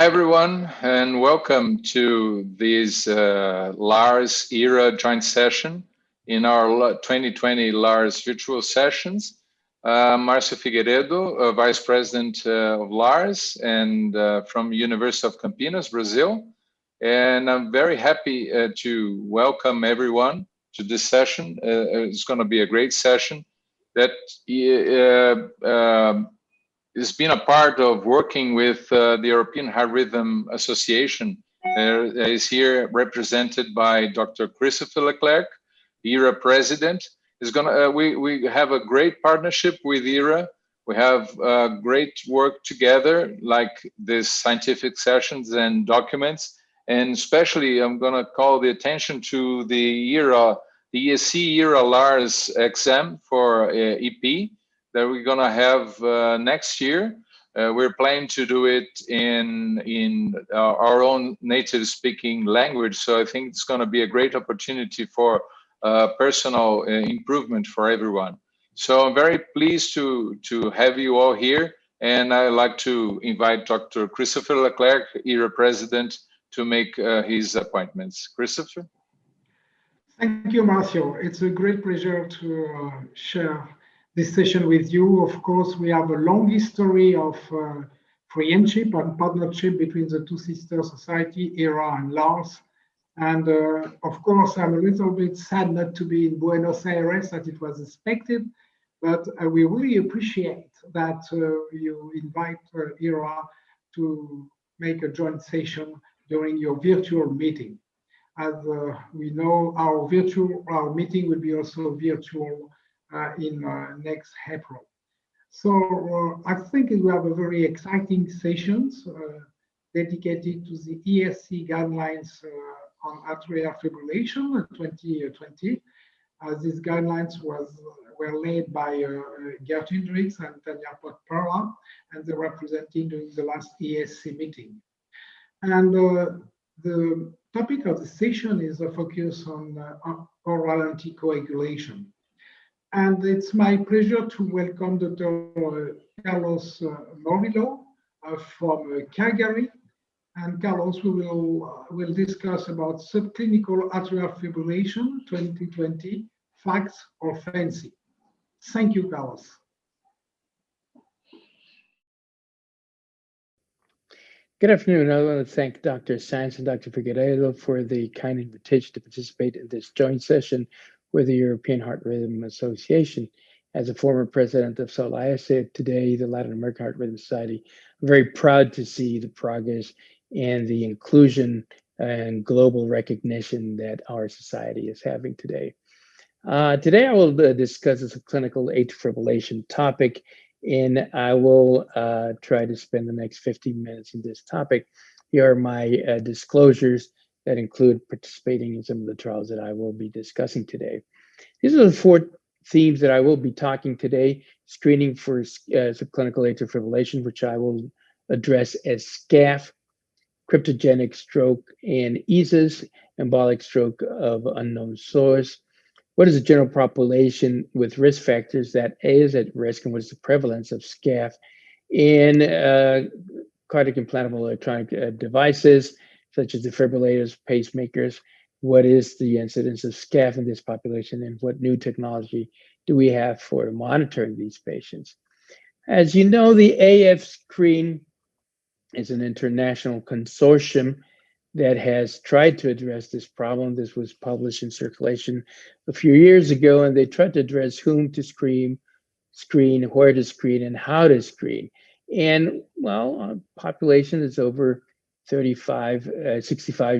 everyone, and welcome to this LAHRS-EHRA joint session in our 2020 LAHRS virtual sessions. Marcio Figueiredo, Vice President of LAHRS and from University of Campinas, Brazil. And I'm very happy to welcome everyone to this session. It's going to be a great session that has been a part of working with the European Heart Rhythm Association. Is here represented by Dr. Christopher Leclerc, EHRA president. Is gonna we have a great partnership with EHRA. We have great work together, like these scientific sessions and documents. And especially, I'm going to call the attention to the EHRA, the ESC EHRA LAHRS exam for EP that we're going to have next year. We're planning to do it in our own native speaking language. So I think it's going to be a great opportunity for personal improvement for everyone. So I'm very pleased to have you all here. And I'd like to invite Dr. Christopher Leclerc, EHRA president, to make his appointments. Christopher? Thank you, Marcio. It's a great pleasure to share this session with you. Of course, we have a long history of friendship and partnership between the two sister society, EHRA and LAHRS. And of course, I'm a little bit sad not to be in Buenos Aires as it was expected, but we really appreciate that you invite EHRA to make a joint session during your virtual meeting. As we know, our meeting will be also virtual in next April. So I think we have a very exciting sessions dedicated to the ESC guidelines on atrial fibrillation 2020. These guidelines were laid by Gert Hendricks and Tanya Potpara, and they were presented during the last ESC meeting. And the topic of the session is a focus on oral anticoagulation. And it's my pleasure to welcome Dr. Carlos Morillo from Calgary. And Carlos will discuss about subclinical atrial fibrillation 2020, facts or fancy. Thank you, Carlos. Good afternoon. I want to thank Dr. Sainz and Dr. Figueiredo for the kind invitation to participate in this joint session with the European Heart Rhythm Association. As a former president of LAHRS today, the Latin American Heart Rhythm Society, I'm very proud to see the progress and the inclusion and global recognition that our society is having today. Today I will discuss a clinical atrial fibrillation topic, and I will try to spend the next 15 minutes in this topic. Here are my disclosures that include participating in some of the trials that I will be discussing today. These are the 4 themes that I will be talking today: screening for subclinical atrial fibrillation, which I will address as SCAF, cryptogenic stroke and ESAs, embolic stroke of unknown source. What is the general population with risk factors that is at risk, and what is the prevalence of SCAF in cardiac implantable electronic devices, such as defibrillators, pacemakers? What is the incidence of SCAF in this population, and what new technology do we have for monitoring these patients? As you know, the AF screen is an international consortium that has tried to address this problem. This was published in Circulation a few years ago, and they tried to address whom to screen, where to screen, and how to screen. And well, our population is over 65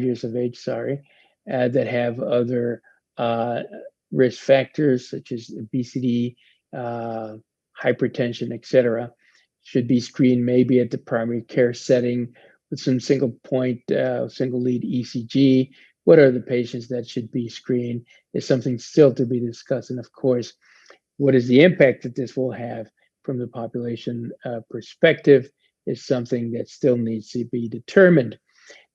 years of age, that have other risk factors such as obesity, hypertension, etc. Should be screened maybe at the primary care setting with some single lead ECG. What are the patients that should be screened is something still to be discussed. And of course, what is the impact that this will have from the population perspective is something that still needs to be determined.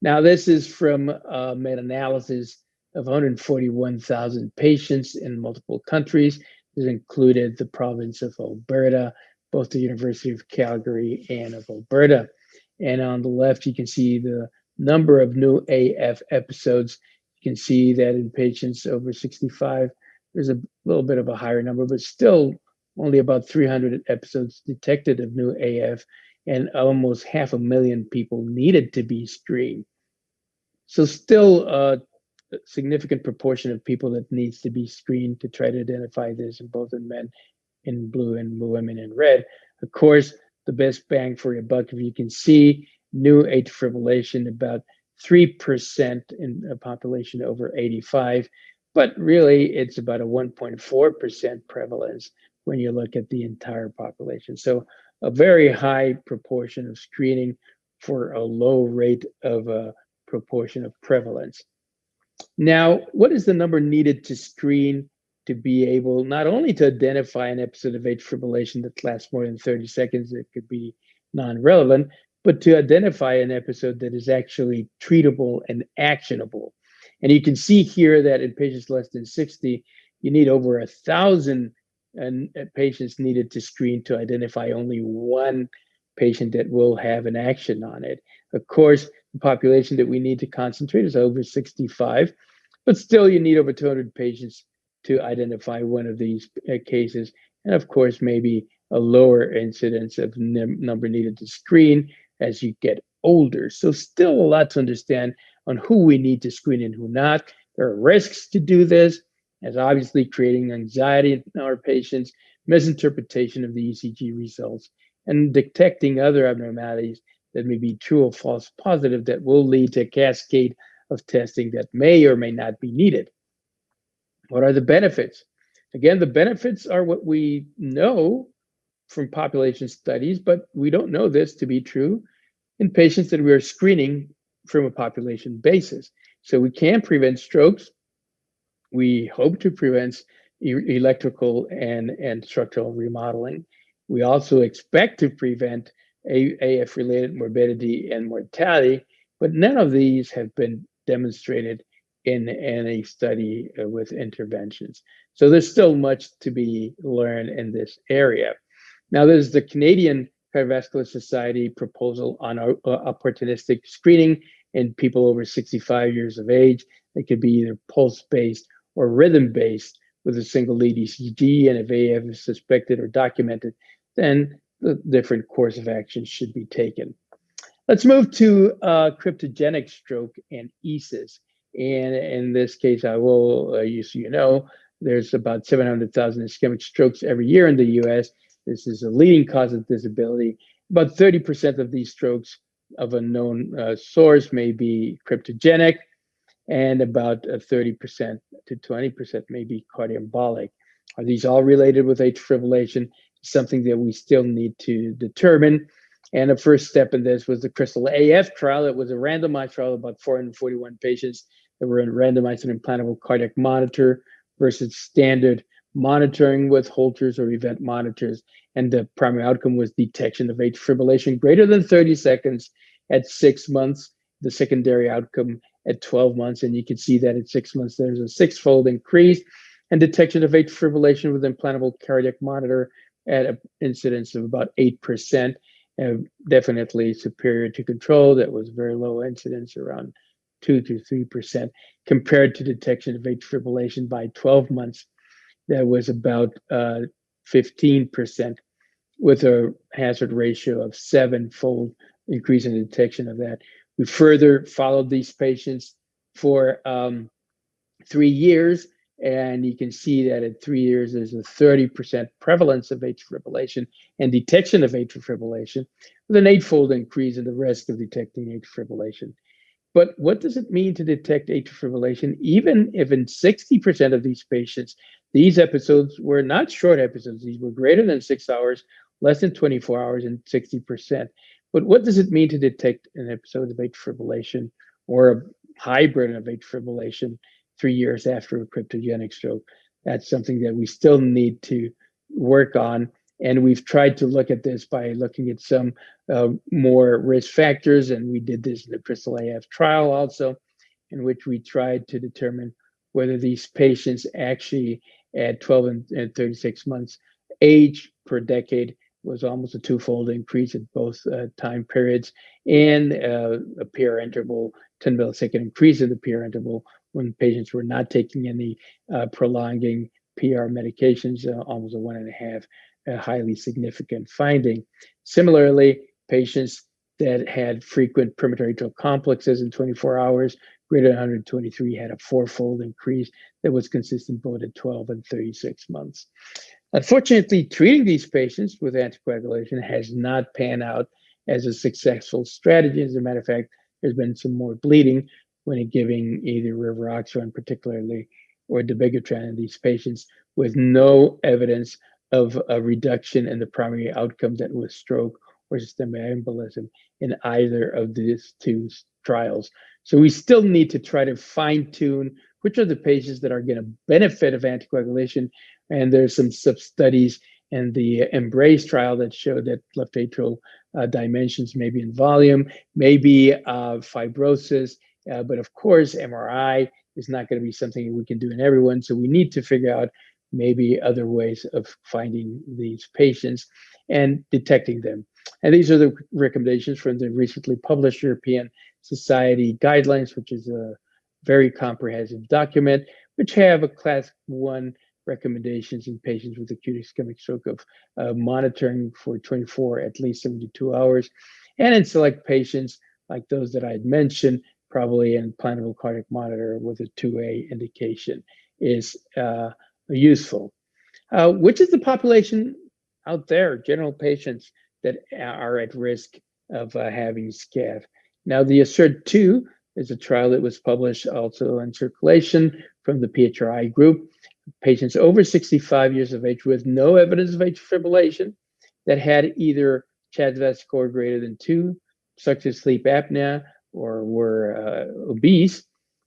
Now, this is from a meta-analysis of 141,000 patients in multiple countries. This included the province of Alberta, both the University of Calgary and of Alberta. And on the left, you can see the number of new AF episodes. You can see that in patients over 65, there's a little bit of a higher number, but still only about 300 episodes detected of new AF, and almost 500,000 people needed to be screened. So still a significant proportion of people that needs to be screened to try to identify this in both in men in blue and women in red. Of course, the best bang for your buck, if you can see new atrial fibrillation, about 3% in a population over 85, but really it's about a 1.4% prevalence when you look at the entire population. So a very high proportion of screening for a low rate of a proportion of prevalence. Now, what is the number needed to screen to be able not only to identify an episode of atrial fibrillation that lasts more than 30 seconds, it could be non-relevant, but to identify an episode that is actually treatable and actionable? And you can see here that in patients less than 60, you need over 1,000 patients needed to screen to identify only one patient that will have an action on it. Of course, the population that we need to concentrate is over 65, but still you need over 200 patients to identify one of these cases. And of course, maybe a lower incidence of number needed to screen as you get older. So still a lot to understand on who we need to screen and who not. There are risks to do this, as obviously creating anxiety in our patients, misinterpretation of the ECG results, and detecting other abnormalities that may be true or false positive that will lead to a cascade of testing that may or may not be needed. What are the benefits? Again, the benefits are what we know from population studies, but we don't know this to be true in patients that we are screening from a population basis. So we can prevent strokes. We hope to prevent electrical and structural remodeling. We also expect to prevent AF-related morbidity and mortality, but none of these have been demonstrated in any study with interventions. So there's still much to be learned in this area. Now, there's the Canadian Cardiovascular Society proposal on opportunistic screening in people over 65 years of age. It could be either pulse-based or rhythm-based with a single lead ECG, and if AF is suspected or documented, then the different course of action should be taken. Let's move to cryptogenic stroke and ESCs. And in this case, I will, so you know, there's about 700,000 ischemic strokes every year in the US. This is a leading cause of disability. About 30% of these strokes of a known source may be cryptogenic, and about 30% to 20% may be cardioembolic. Are these all related with atrial fibrillation? Something that we still need to determine. And the first step in this was the Crystal AF trial. It was a randomized trial of about 441 patients that were randomized in implantable cardiac monitor versus standard monitoring with Holters or event monitors. And the primary outcome was detection of atrial fibrillation greater than 30 seconds at 6 months, the secondary outcome at 12 months. And you can see that at 6 months, there's a six-fold increase in detection of atrial fibrillation with implantable cardiac monitor at an incidence of about 8%, definitely superior to control. That was very low incidence, around 2 to 3%, compared to detection of atrial fibrillation by 12 months. That was about 15%, with a hazard ratio of 7-fold increase in detection of that. We further followed these patients for 3 years, and you can see that at 3 years, there's a 30% prevalence of atrial fibrillation and detection of atrial fibrillation, with an 8-fold increase in the risk of detecting atrial fibrillation. But what does it mean to detect atrial fibrillation, even if in 60% of these patients, these episodes were not short episodes? These were greater than 6 hours, less than 24 hours, and 60%. But what does it mean to detect an episode of atrial fibrillation or a hybrid of atrial fibrillation 3 years after a cryptogenic stroke? That's something that we still need to work on. And we've tried to look at this by looking at some more risk factors. And we did this in the Crystal AF trial also, in which we tried to determine whether these patients actually at 12 and 36 months age per decade was almost a twofold increase at both time periods, and a PR interval, 10 millisecond increase in the PR interval when patients were not taking any prolonging PR medications, almost a 1.5 highly significant finding. Similarly, patients that had frequent perimeter atrial complexes in 24 hours, greater than 123, had a fourfold increase that was consistent both at 12 and 36 months. Unfortunately, treating these patients with anticoagulation has not panned out as a successful strategy. As a matter of fact, there's been some more bleeding when giving either rivaroxaban, particularly, or dabigatran in these patients, with no evidence of a reduction in the primary outcome that was stroke or systemic embolism in either of these two trials. So we still need to try to fine tune which are the patients that are going to benefit of anticoagulation. And there's some sub-studies in the EMBRACE trial that showed that left atrial dimensions, maybe in volume, maybe fibrosis, but of course, MRI is not going to be something we can do in everyone. So we need to figure out maybe other ways of finding these patients and detecting them. And these are the recommendations from the recently published European Society Guidelines, which is a very comprehensive document, which have a class 1 recommendations in patients with acute ischemic stroke of monitoring for 24, at least 72 hours. And in select patients, like those that I had mentioned, probably an implantable cardiac monitor with a 2A indication is useful. Which is the population out there, general patients that are at risk of having SCAF? Now, the ASSERT-2 is a trial that was published also in Circulation from the PHRI group. Patients over 65 years of age with no evidence of atrial fibrillation that had either CHA2DS2-VASc score greater than 2, obstructive sleep apnea, or were obese,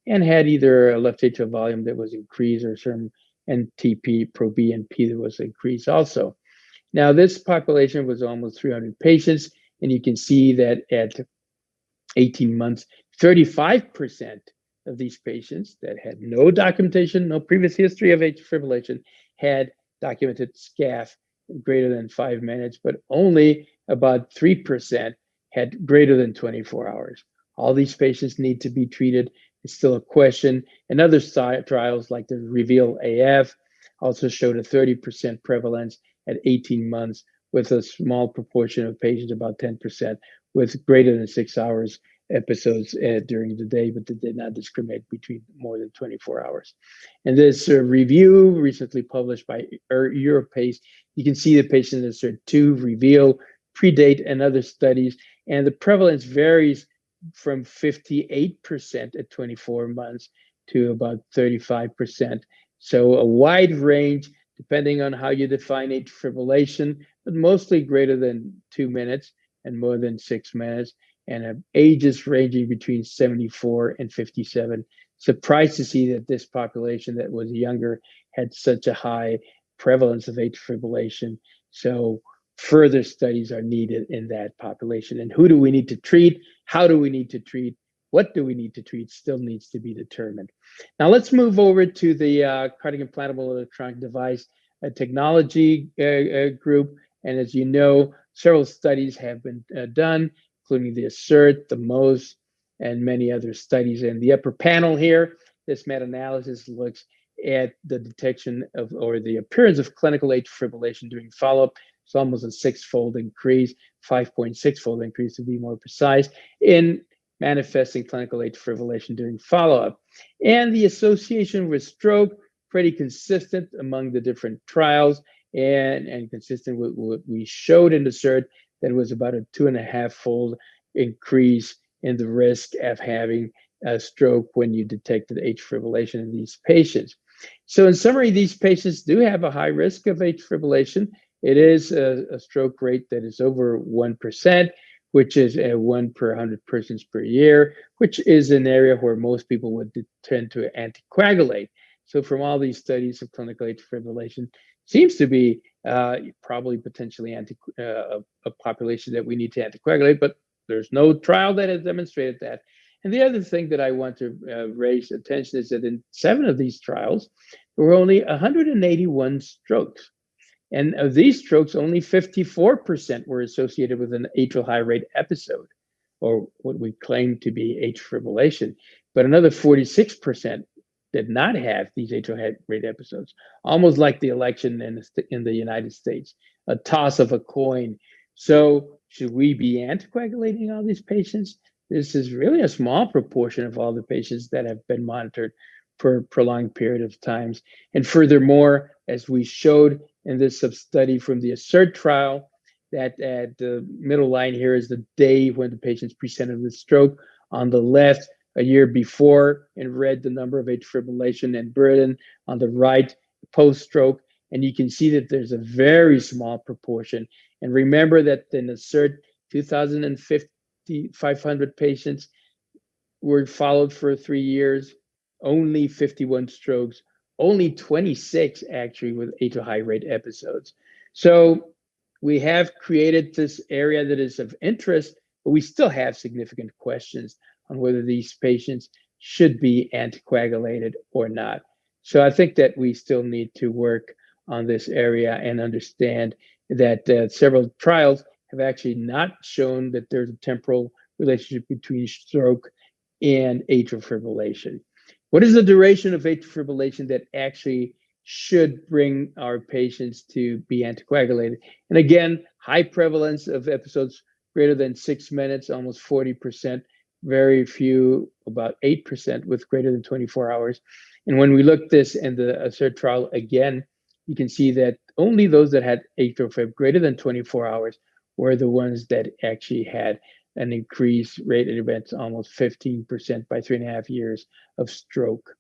and had either a left atrial volume that was increased or some NT-proBNP that was increased also. Now, this population was almost 300 patients, and you can see that at 18 months, 35% of these patients that had no documentation, no previous history of atrial fibrillation, had documented SCAF greater than 5 minutes, but only about 3% had greater than 24 hours. All these patients need to be treated. It's still a question. And other trials like the REVEAL-AF also showed a 30% prevalence at 18 months with a small proportion of patients, about 10%, with greater than 6 hours episodes during the day, but they did not discriminate between more than 24 hours. And this review recently published by Europace, you can see the patient ASSERT-2 REVEAL, predate and other studies, and the prevalence varies from 58% at 24 months to about 35%. So a wide range depending on how you define atrial fibrillation, but mostly greater than 2 minutes and more than 6 minutes, and ages ranging between 74 and 57. Surprised to see that this population that was younger had such a high prevalence of atrial fibrillation. So further studies are needed in that population. And who do we need to treat? How do we need to treat? What do we need to treat still needs to be determined. Now let's move over to the cardiac implantable electronic device technology group. And as you know, several studies have been done, including the ASSERT, the MOST, and many other studies. In the upper panel here, this meta-analysis looks at the detection of, or the appearance of clinical atrial fibrillation during follow-up. It's almost a 6-fold increase, 5.6-fold increase to be more precise, in manifesting clinical atrial fibrillation during follow-up. And the association with stroke, pretty consistent among the different trials, and consistent with what we showed in the ASSERT, that it was about a 2.5-fold increase in the risk of having a stroke when you detected atrial fibrillation in these patients. So in summary, these patients do have a high risk of atrial fibrillation. It is a stroke rate that is over 1%, which is 1 per 100 persons per year, which is an area where most people would tend to anticoagulate. So from all these studies of clinical atrial fibrillation, seems to be probably potentially a population that we need to anticoagulate, but there's no trial that has demonstrated that. And the other thing that I want to raise attention is that in 7 of these trials, there were only 181 strokes. And of these strokes, only 54% were associated with an atrial high rate episode, or what we claim to be atrial fibrillation. But another 46% did not have these atrial high rate episodes, almost like the election in the United States, a toss of a coin. So should we be anticoagulating all these patients? This is really a small proportion of all the patients that have been monitored for a prolonged period of times. And furthermore, as we showed in this sub-study from the ASSERT trial, that at the middle line here is the day when the patients presented with stroke. On the left, a year before, in red, the number of atrial fibrillation and burden. On the right, post-stroke. And you can see that there's a very small proportion. And remember that in ASSERT, 500 patients were followed for 3 years, only 51 strokes, only 26 actually with atrial high rate episodes. So we have created this area that is of interest, but we still have significant questions on whether these patients should be anticoagulated or not. So I think that we still need to work on this area and understand that several trials have actually not shown that there's a temporal relationship between stroke and atrial fibrillation. What is the duration of atrial fibrillation that actually should bring our patients to be anticoagulated? And again, high prevalence of episodes greater than 6 minutes, almost 40%, very few, about 8% with greater than 24 hours. And when we look this in the ASSERT trial again, you can see that only those that had atrial fib greater than 24 hours were the ones that actually had an increased rate of events, almost 15% by 3.5 years of stroke,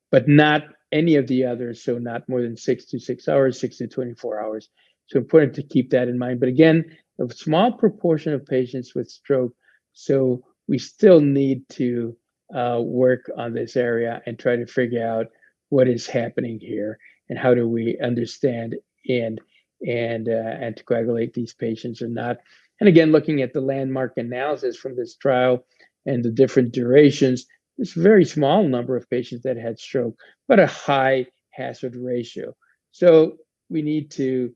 but not any of the others. So not more than 6 to 6 hours, 6 to 24 hours. So important to keep that in mind. But again, a small proportion of patients with stroke. So we still need to work on this area and try to figure out what is happening here and how do we understand and anticoagulate these patients or not. And again, looking at the landmark analysis from this trial and the different durations, it's a very small number of patients that had stroke, but a high hazard ratio. So we need to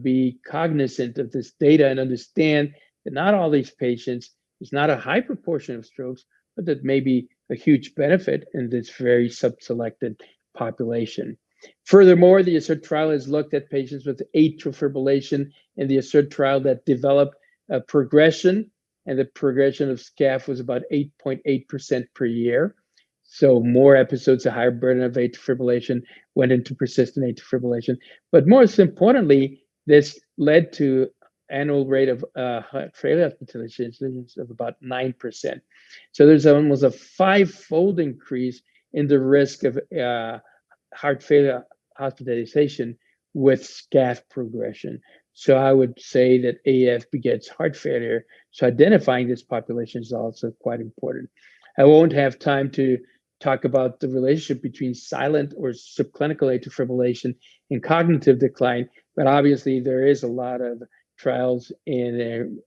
be cognizant of this data and understand that not all these patients, it's not a high proportion of strokes, but that may be a huge benefit in this very sub-selected population. Furthermore, the ASSERT trial has looked at patients with atrial fibrillation in the ASSERT trial that developed a progression, and the progression of SCAF was about 8.8% per year. So more episodes, a higher burden of atrial fibrillation went into persistent atrial fibrillation. But most importantly, this led to annual rate of heart failure hospitalizations of about 9%. So there's almost a 5-fold increase in the risk of heart failure hospitalization with SCAF progression. So I would say that AF begets heart failure. So identifying this population is also quite important. I won't have time to talk about the relationship between silent or subclinical atrial fibrillation and cognitive decline, but obviously there is a lot of trials and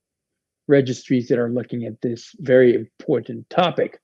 registries that are looking at this very important topic.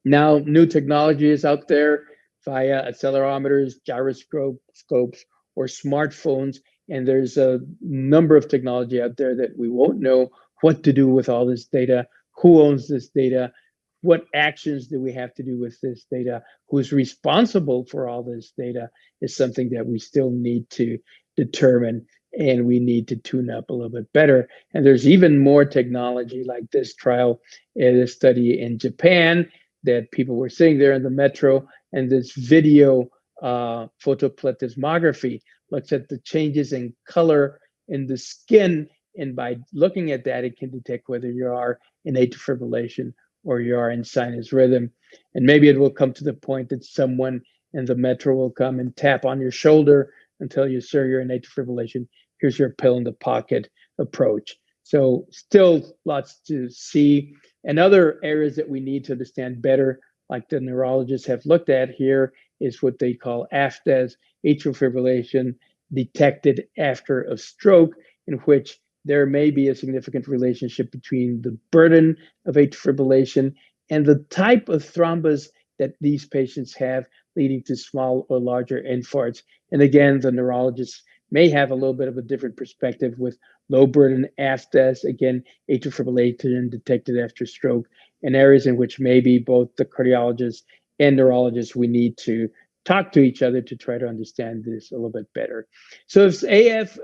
Now, new technology is out there via accelerometers, gyroscopes, or smartphones, and there's a number of technology out there that we won't know what to do with all this data, who owns this data, what actions do we have to do with this data, who's responsible for all this data is something that we still need to determine, and we need to tune up a little bit better. And there's even more technology like this trial, this study in Japan, that people were sitting there in the metro, and this video photoplethysmography looks at the changes in color in the skin, and by looking at that, it can detect whether you are in atrial fibrillation or you are in sinus rhythm. And maybe it will come to the point that someone in the metro will come and tap on your shoulder and tell you, sir, you're in atrial fibrillation. Here's your pill in the pocket approach. So still lots to see. And other areas that we need to understand better, like the neurologists have looked at here, is what they call AFDAS, atrial fibrillation detected after a stroke, in which there may be a significant relationship between the burden of atrial fibrillation and the type of thrombus that these patients have, leading to small or larger infarcts. And again, the neurologists may have a little bit of a different perspective with low burden AFDAS, again, atrial fibrillation detected after stroke, and areas in which maybe both the cardiologists and neurologists, we need to talk to each other to try to understand this a little bit better. So if AF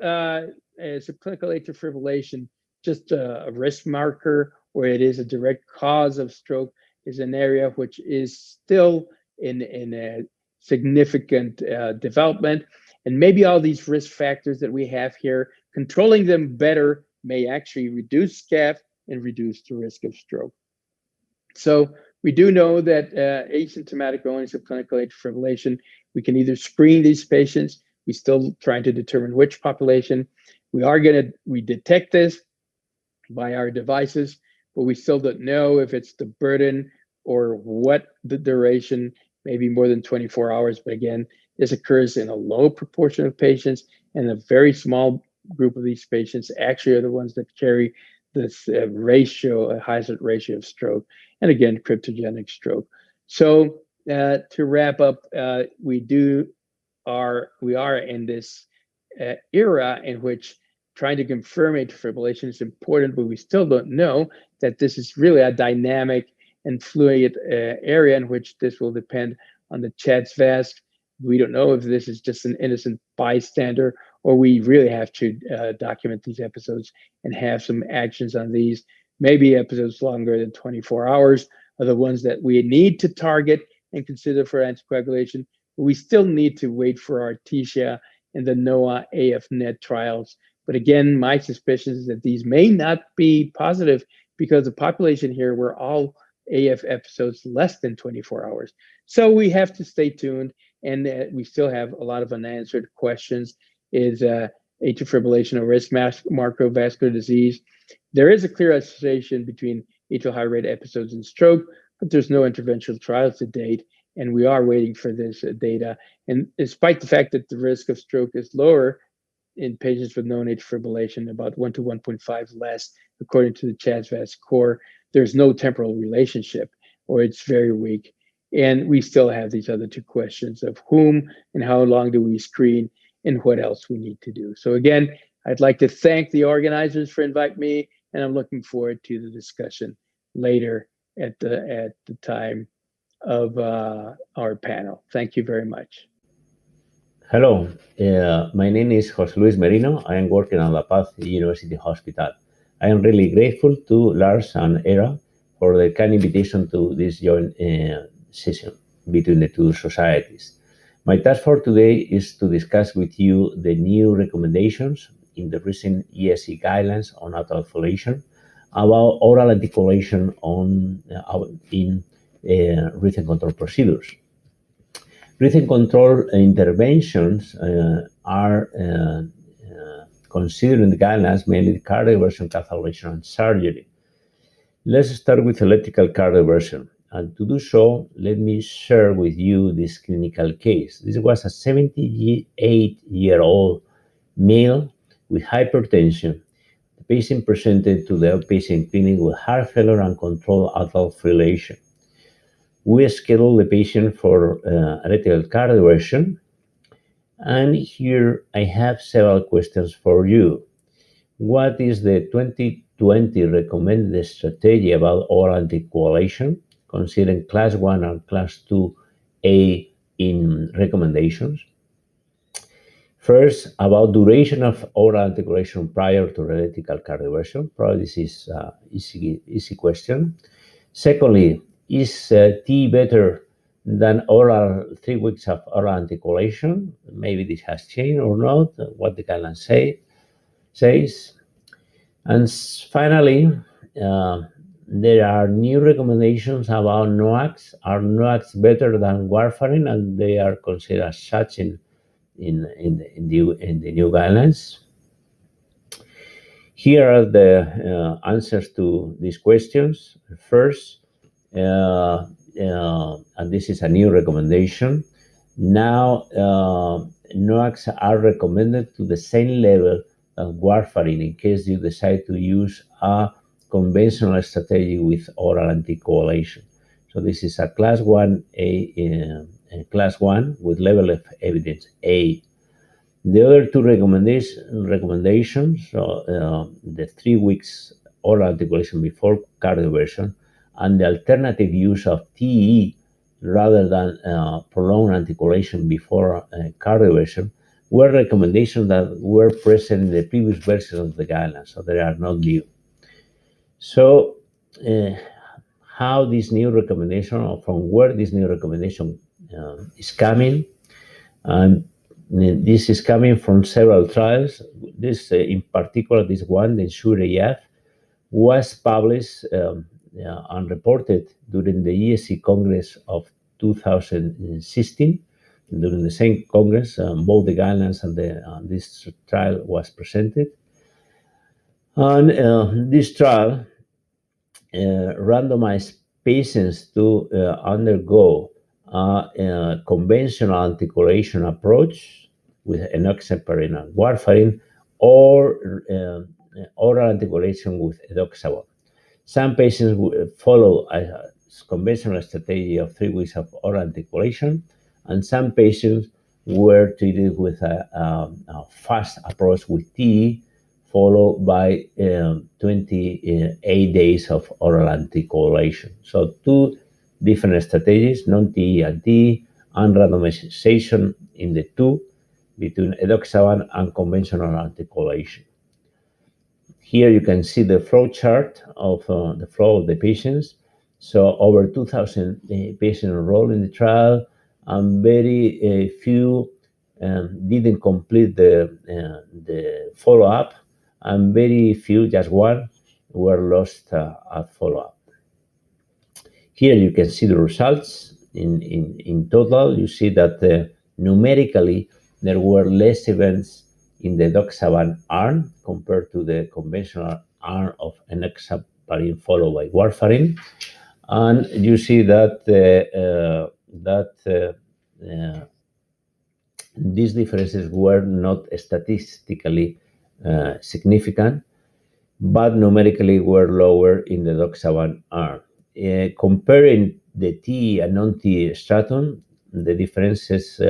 is a clinical atrial fibrillation, just a risk marker, or it is a direct cause of stroke, is an area which is still in a significant development. And maybe all these risk factors that we have here, controlling them better may actually reduce SCAF and reduce the risk of stroke. So we do know that asymptomatic only subclinical atrial fibrillation, we can either screen these patients, we're still trying to determine which population. We detect this by our devices, but we still don't know if it's the burden or what the duration, maybe more than 24 hours. But again, this occurs in a low proportion of patients, and a very small group of these patients actually are the ones that carry this ratio, a hazard ratio of stroke, and again, cryptogenic stroke. So to wrap up, we are in this era in which trying to confirm atrial fibrillation is important, but we still don't know that this is really a dynamic and fluid area in which this will depend on the CHA2DS2-VASc. We don't know if this is just an innocent bystander, or we really have to document these episodes and have some actions on these. Maybe episodes longer than 24 hours are the ones that we need to target and consider for anticoagulation. But we still need to wait for our TISHA and the NOAA AFNet trials. But again, my suspicion is that these may not be positive because the population here were all AF episodes less than 24 hours. So we have to stay tuned, and we still have a lot of unanswered questions. Is atrial fibrillation a risk marker of vascular disease? There is a clear association between atrial high rate episodes and stroke, but there's no interventional trials to date, and we are waiting for this data. And despite the fact that the risk of stroke is lower in patients with known atrial fibrillation, about 1 to 1.5 less, according to the CHA2DS2-VASc score, there's no temporal relationship, or it's very weak. And we still have these other two questions of whom and how long do we screen and what else we need to do. So again, I'd like to thank the organizers for inviting me, and I'm looking forward to the discussion later at the time of our panel. Thank you very much. Hello, my name is José Luis Merino. I am working at La Paz University Hospital. I am really grateful to LAHRS and EHRA for the kind invitation to this joint session between the two societies. My task for today is to discuss with you the new recommendations in the recent ESC guidelines on atrial fibrillation about oral anticoagulation in rhythm control procedures. Rhythm control interventions are considered in the guidelines mainly cardioversion, catheterization, and surgery. Let's start with electrical cardioversion. And to do so, let me share with you this clinical case. This was a 78-year-old male with hypertension. The patient presented to the outpatient clinic with heart failure and controlled atrial fibrillation. We scheduled the patient for electrical cardioversion, and here I have several questions for you. What is the 2020 recommended strategy about oral anticoagulation, considering class 1 and class 2A in recommendations? First, about duration of oral anticoagulation prior to electrical cardioversion. Probably this is an easy question. Secondly, is T better than 3 weeks of oral anticoagulation? Maybe this has changed or not, what the guidelines says. And finally, there are new recommendations about NOACs. Are NOACs better than warfarin? And they are considered as such in the new guidelines. Here are the answers to these questions. First, and this is a new recommendation. Now, NOACs are recommended to the same level as warfarin in case you decide to use a conventional strategy with oral anticoagulation. So this is a class 1A, class 1 with level of evidence A. The other two recommendations, the 3 weeks oral anticoagulation before cardioversion and the alternative use of TE rather than prolonged anticoagulation before cardioversion, were recommendations that were present in the previous versions of the guidelines, so they are not new. So, how this new recommendation, or from where this new recommendation is coming, and this is coming from several trials. This, in particular, this one, the ENSURE-AF, was published and reported during the ESC Congress of 2016. During the same Congress, both the guidelines and this trial was presented. And this trial randomized patients to undergo a conventional anticoagulation approach with enoxaparin and warfarin, or oral anticoagulation with edoxaban. Some patients follow a conventional strategy of 3 weeks of oral anticoagulation, and some patients were treated with a fast approach with TE, followed by 28 days of oral anticoagulation. So two different strategies, non-TE and TE, and randomization in the two between edoxaban and conventional anticoagulation. Here you can see the flow chart of the flow of the patients. So over 2,000 patients enrolled in the trial, and very few didn't complete the follow-up, and very few, just one, were lost at follow-up. Here you can see the results. In total, you see that numerically there were less events in the edoxaban arm compared to the conventional arm of enoxaparin followed by warfarin, and you see that these differences were not statistically significant, but numerically were lower in the edoxaban arm. Comparing the TE and non-TE stratum, the differences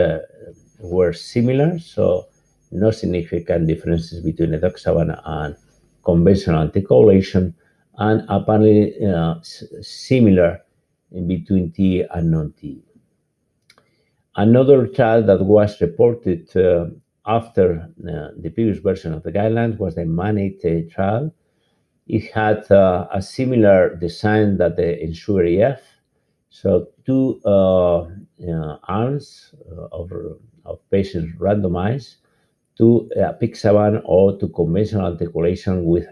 were similar, so no significant differences between edoxaban and conventional anticoagulation, and apparently similar between TE and non-TE. Another trial that was reported after the previous version of the guidelines was the MANATE trial. It had a similar design that the ENSURE-AF, so two arms of patients randomized to apixaban or to conventional anticoagulation with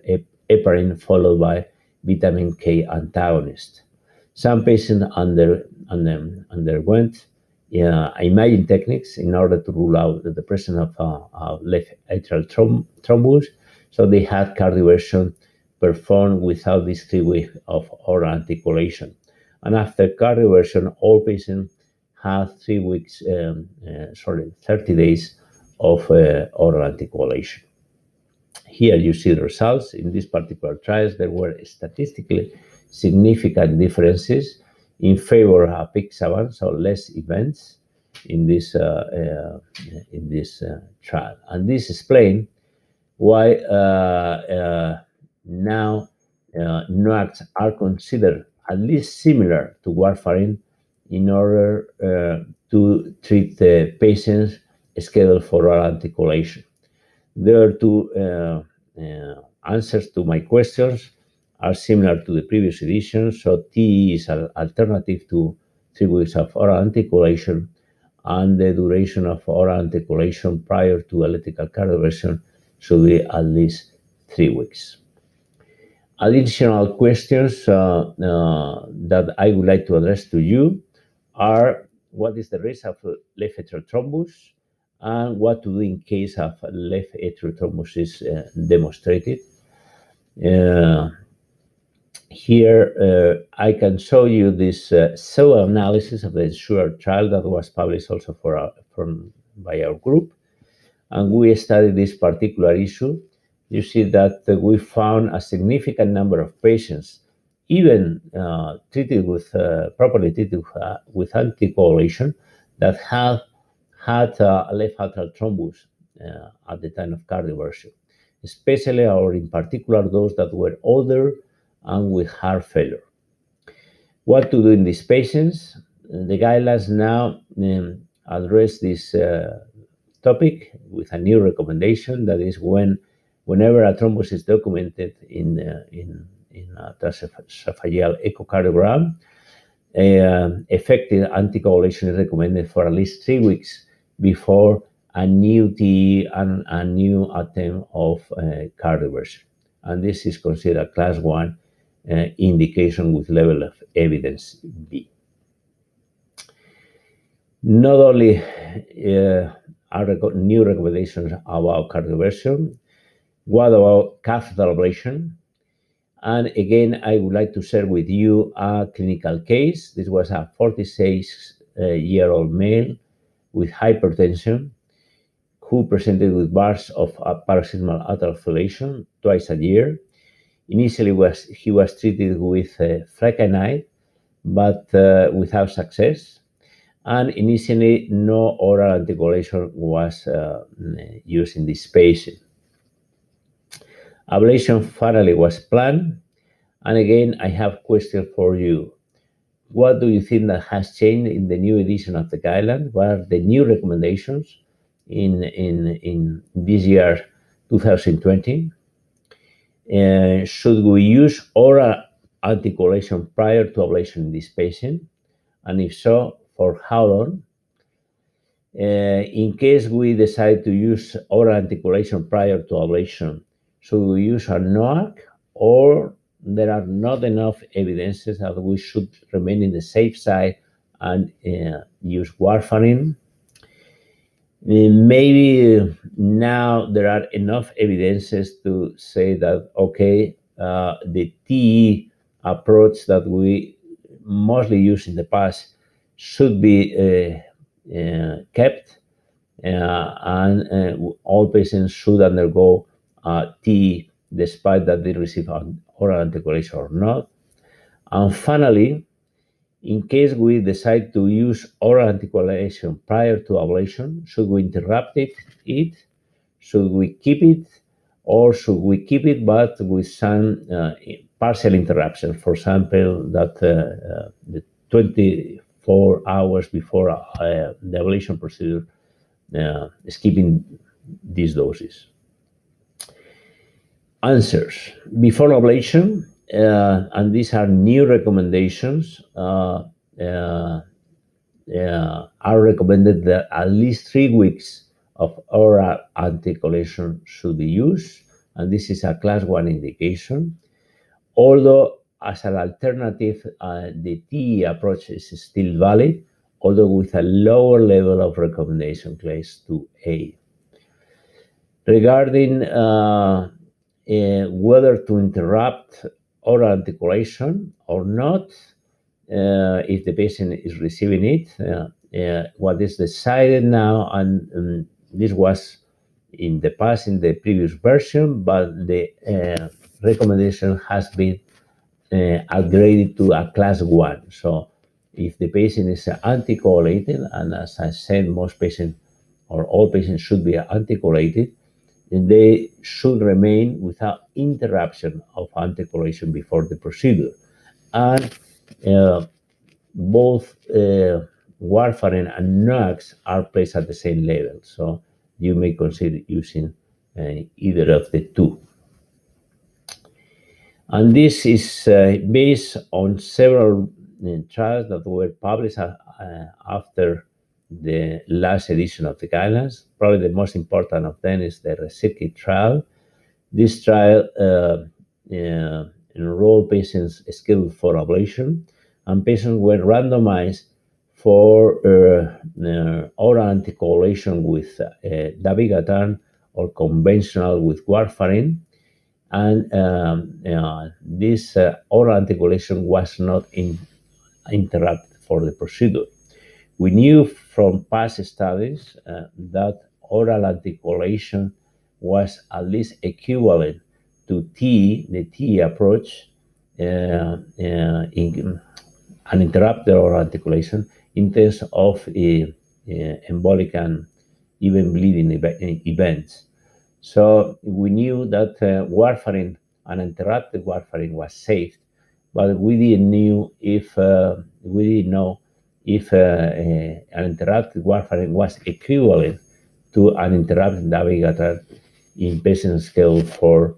heparin followed by vitamin K antagonist. Some patients underwent imaging techniques in order to rule out the presence of left atrial thrombus, so they had cardioversion performed without this 3 weeks of oral anticoagulation. And after cardioversion, all patients had 30 days of oral anticoagulation. Here you see the results. In these particular trials, there were statistically significant differences in favor of apixaban, so less events in this trial. And this explains why now NOACs are considered at least similar to warfarin in order to treat the patients scheduled for oral anticoagulation. There are two answers to my questions are similar to the previous edition. So TE is an alternative to 3 weeks of oral anticoagulation, and the duration of oral anticoagulation prior to electrical cardioversion should be at least 3 weeks. Additional questions that I would like to address to you are: what is the risk of left atrial thrombus, and what to do in case of left atrial thrombus is demonstrated? Here I can show you this sub-analysis of the ENSURE trial that was published also by our group, and we studied this particular issue. You see that we found a significant number of patients, even treated with properly treated with anticoagulation, that have had a left atrial thrombus at the time of cardioversion, especially or in particular those that were older and with heart failure. What to do in these patients? The guidelines now address this topic with a new recommendation, that is whenever a thrombosis is documented in a transesophageal echocardiogram, effective anticoagulation is recommended for at least 3 weeks before a new TE and a new attempt of cardioversion. And this is considered a class 1 indication with level of evidence B. Not only are new recommendations about cardioversion, what about catheter ablation? And again, I would like to share with you a clinical case. This was a 46-year-old male with hypertension who presented with bursts of paroxysmal atrial fibrillation twice a year. Initially, he was treated with flecainide, but without success. And initially, no oral anticoagulation was used in this patient. Ablation finally was planned. And again, I have a question for you. What do you think that has changed in the new edition of the guideline? What are the new recommendations in this year, 2020? Should we use oral anticoagulation prior to ablation in this patient? And if so, for how long? In case we decide to use oral anticoagulation prior to ablation, should we use a NOAC, or there are not enough evidences that we should remain in the safe side and use warfarin? Maybe now there are enough evidences to say that, okay, the TE approach that we mostly used in the past should be kept, and all patients should undergo TE despite that they receive oral anticoagulation or not. And finally, in case we decide to use oral anticoagulation prior to ablation, should we interrupt it? Should we keep it? Or should we keep it but with some partial interruption? For example, that the 24 hours before the ablation procedure, skipping these doses. Answers. Before ablation, and these are new recommendations, are recommended that at least 3 weeks of oral anticoagulation should be used, and this is a class 1 indication. Although as an alternative, the TE approach is still valid, although with a lower level of recommendation, class 2A. Regarding whether to interrupt oral anticoagulation or not, if the patient is receiving it, what is decided now, and this was in the past in the previous version, but the recommendation has been upgraded to a class 1. So if the patient is anticoagulated, and as I said, most patients or all patients should be anticoagulated, and they should remain without interruption of anticoagulation before the procedure. And both warfarin and NOACs are placed at the same level, so you may consider using either of the two. And this is based on several trials that were published after the last edition of the guidelines. Probably the most important of them is the RECIRCUIT trial. This trial enrolled patients scheduled for ablation, and patients were randomized for oral anticoagulation with dabigatran or conventional with warfarin. And this oral anticoagulation was not interrupted for the procedure. We knew from past studies that oral anticoagulation was at least equivalent to the TE approach, in uninterrupted oral anticoagulation in terms of embolic and even bleeding events. So we knew that warfarin, uninterrupted warfarin, was safe, but we didn't know if uninterrupted warfarin was equivalent to uninterrupted dabigatran in patients scheduled for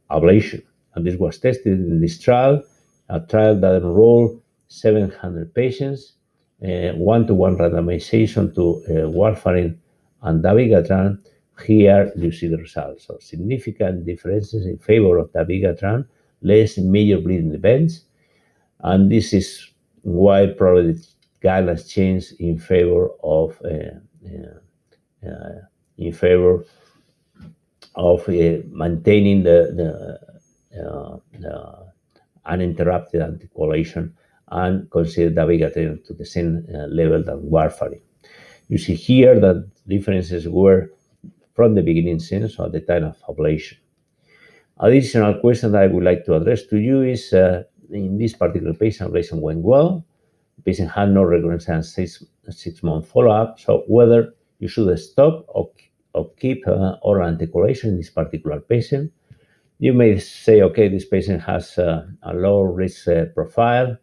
ablation. And this was tested in this trial, a trial that enrolled 700 patients, one-to-one randomization to warfarin and dabigatran. Here you see the results. So significant differences in favor of dabigatran, less major bleeding events, and this is why probably the guidelines changed in favor of maintaining the uninterrupted anticoagulation and consider dabigatran to the same level than warfarin. You see here that differences were from the beginning seen, so at the time of ablation. Additional question that I would like to address to you is, in this particular patient, ablation went well. The patient had no recurrence and six-month follow-up, so whether you should stop or keep oral anticoagulation in this particular patient. You may say, okay, this patient has a low risk profile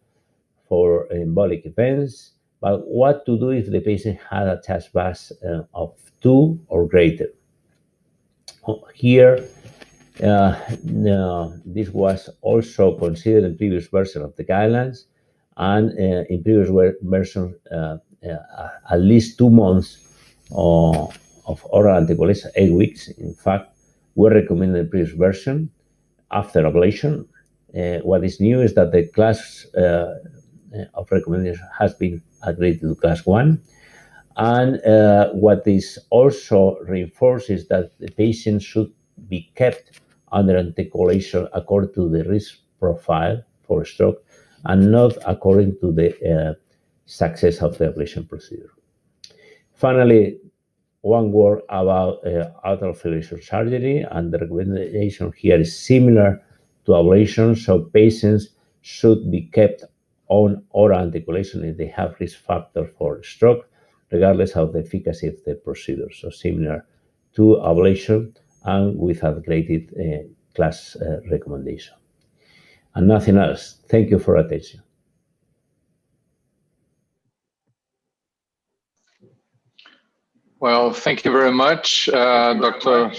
for embolic events, but what to do if the patient had a CHAS VAS of 2 or greater? Here, this was also considered in previous version of the guidelines, and in previous version, at least 2 months of oral anticoagulation, 8 weeks, in fact, were recommended in the previous version after ablation. What is new is that the class of recommendation has been agreed to class 1. And what is also reinforced is that the patient should be kept under anticoagulation according to the risk profile for stroke and not according to the success of the ablation procedure. Finally, one word about atrial fibrillation surgery, and the recommendation here is similar to ablation, so patients should be kept on oral anticoagulation if they have risk factor for stroke, regardless of the efficacy of the procedure. So similar to ablation and with upgraded class recommendation. And nothing else. Thank you for attention. Well, thank you very much, Dr.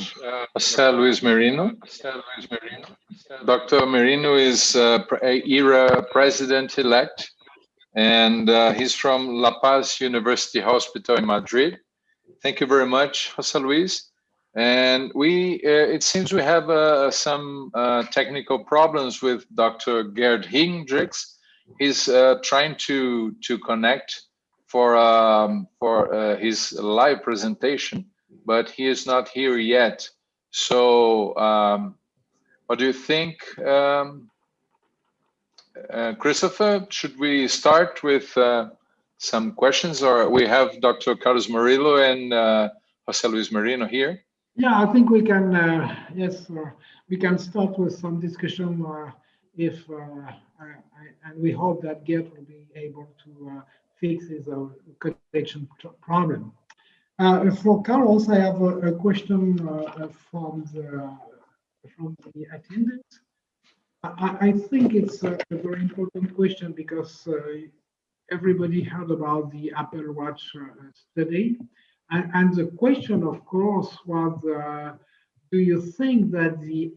José Luis Merino. Dr. Merino is EHRA president-elect, and he's from La Paz University Hospital in Madrid. Thank you very much, José Luis. And it seems we have some technical problems with Dr. Gerd Hendricks. He's trying to connect for his live presentation, but he is not here yet. So what do you think, Christopher? Should we start with some questions, or we have Dr. Carlos Murillo and José Luis Merino here? Yeah, I think we can, yes, we can start with some discussion and we hope that Gerd will be able to fix his connection problem. For Carlos, I have a question from the attendant. I think it's a very important question because everybody heard about the Apple Watch study. And the question, of course, was, do you think that the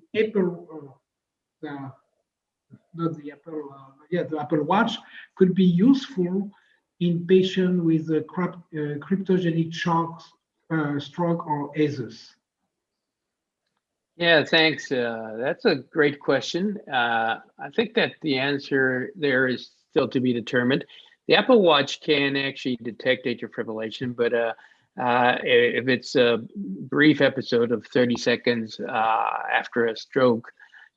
Apple Watch could be useful in patients with a cryptogenic shock, stroke, or ASUS? Yeah, thanks. That's a great question. I think that the answer there is still to be determined. The Apple Watch can actually detect atrial fibrillation, but if it's a brief episode of 30 seconds after a stroke,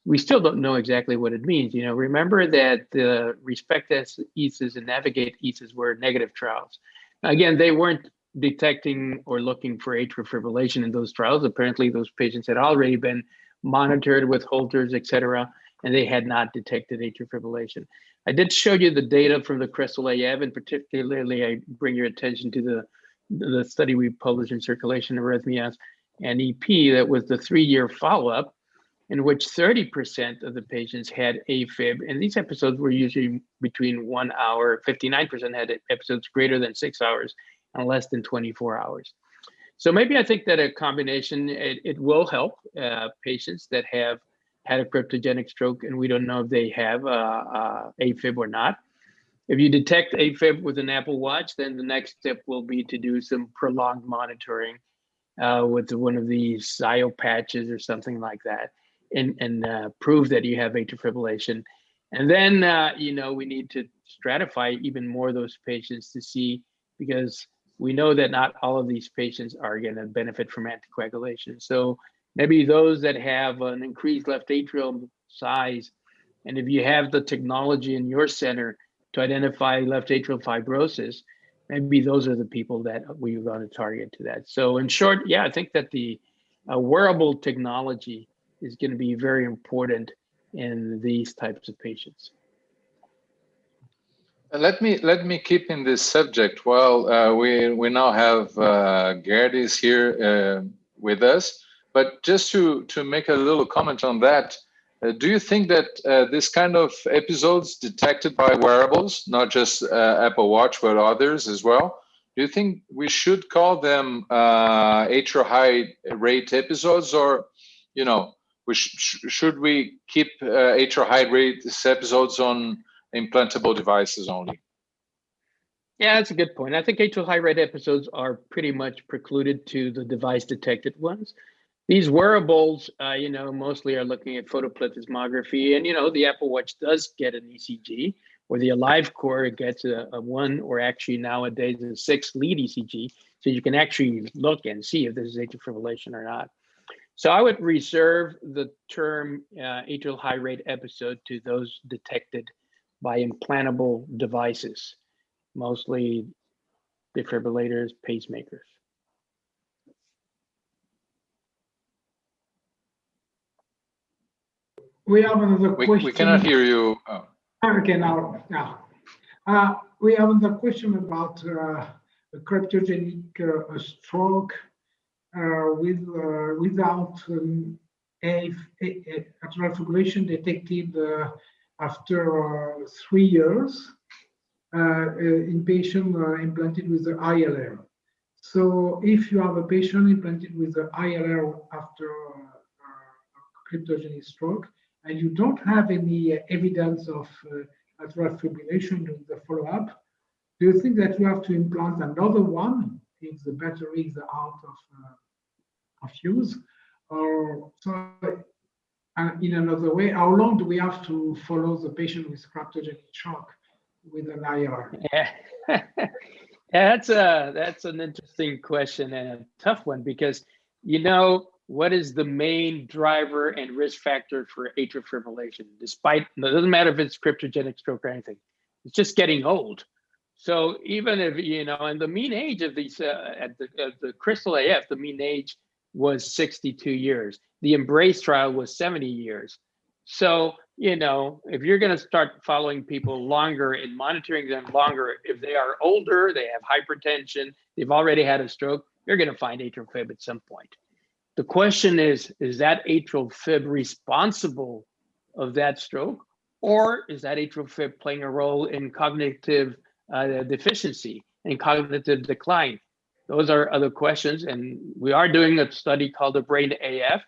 we still don't know exactly what it means. You know, remember that the Respect ESAs and Navigate ESAs were negative trials. Again, they weren't detecting or looking for atrial fibrillation in those trials. Apparently, those patients had already been monitored with Holters, et cetera, and they had not detected atrial fibrillation. I did show you the data from the CRESTAL-AF, and particularly I bring your attention to the the study we published in Circulation Arrhythmias and EP, that was the 3-year follow-up, in which 30% of the patients had AFib. And these episodes were usually between 1 hour, 59% had episodes greater than 6 hours and less than 24 hours. So maybe I think that a combination, it will help patients that have had a cryptogenic stroke and we don't know if they have AFib or not. If you detect AFib with an Apple Watch, then the next step will be to do some prolonged monitoring with one of these SIO patches or something like that, and prove that you have atrial fibrillation. And then, we need to stratify even more of those patients to see, because we know that not all of these patients are going to benefit from anticoagulation. So maybe those that have an increased left atrial size, and if you have the technology in your center to identify left atrial fibrosis, maybe those are the people that we're going to target to that. So in short, yeah, I think that the wearable technology is going to be very important in these types of patients. Let me keep in this subject. Well, we now have Gerdis here with us, but just to make a little comment on that, do you think that this kind of episodes detected by wearables, not just Apple Watch, but others as well, do you think we should call them atrial high rate episodes, or, should we keep atrial high rate episodes on implantable devices only? Yeah, that's a good point. I think atrial high rate episodes are pretty much precluded to the device detected ones. These wearables, mostly are looking at photoplethysmography, and the Apple Watch does get an ECG, or the AliveCore gets a 1, or actually nowadays a 6 lead ECG, so you can actually look and see if this is atrial fibrillation or not. So I would reserve the term atrial high rate episode to those detected by implantable devices, mostly defibrillators, pacemakers. We have another question. We cannot hear you. Oh. Okay, now, yeah. We have another question about a cryptogenic stroke without atrial fibrillation detected after 3 years in patient implanted with the ILR. So if you have a patient implanted with the ILR after cryptogenic stroke, and you don't have any evidence of atrial fibrillation during the follow-up, do you think that you have to implant another one if the battery is out of use? Or so, in another way, how long do we have to follow the patient with cryptogenic shock with an IR? Yeah, that's an interesting question and a tough one, because what is the main driver and risk factor for atrial fibrillation? It doesn't matter if it's cryptogenic stroke or anything, it's just getting old. So even if, and the mean age of these, at the Crystal AF, the mean age was 62 years. The Embrace trial was 70 years. So, if you're going to start following people longer and monitoring them longer, if they are older, they have hypertension, they've already had a stroke, you're going to find atrial fib at some point. The question is that atrial fib responsible of that stroke, or is that atrial fib playing a role in cognitive deficiency and cognitive decline? Those are other questions, and we are doing a study called the Brain AF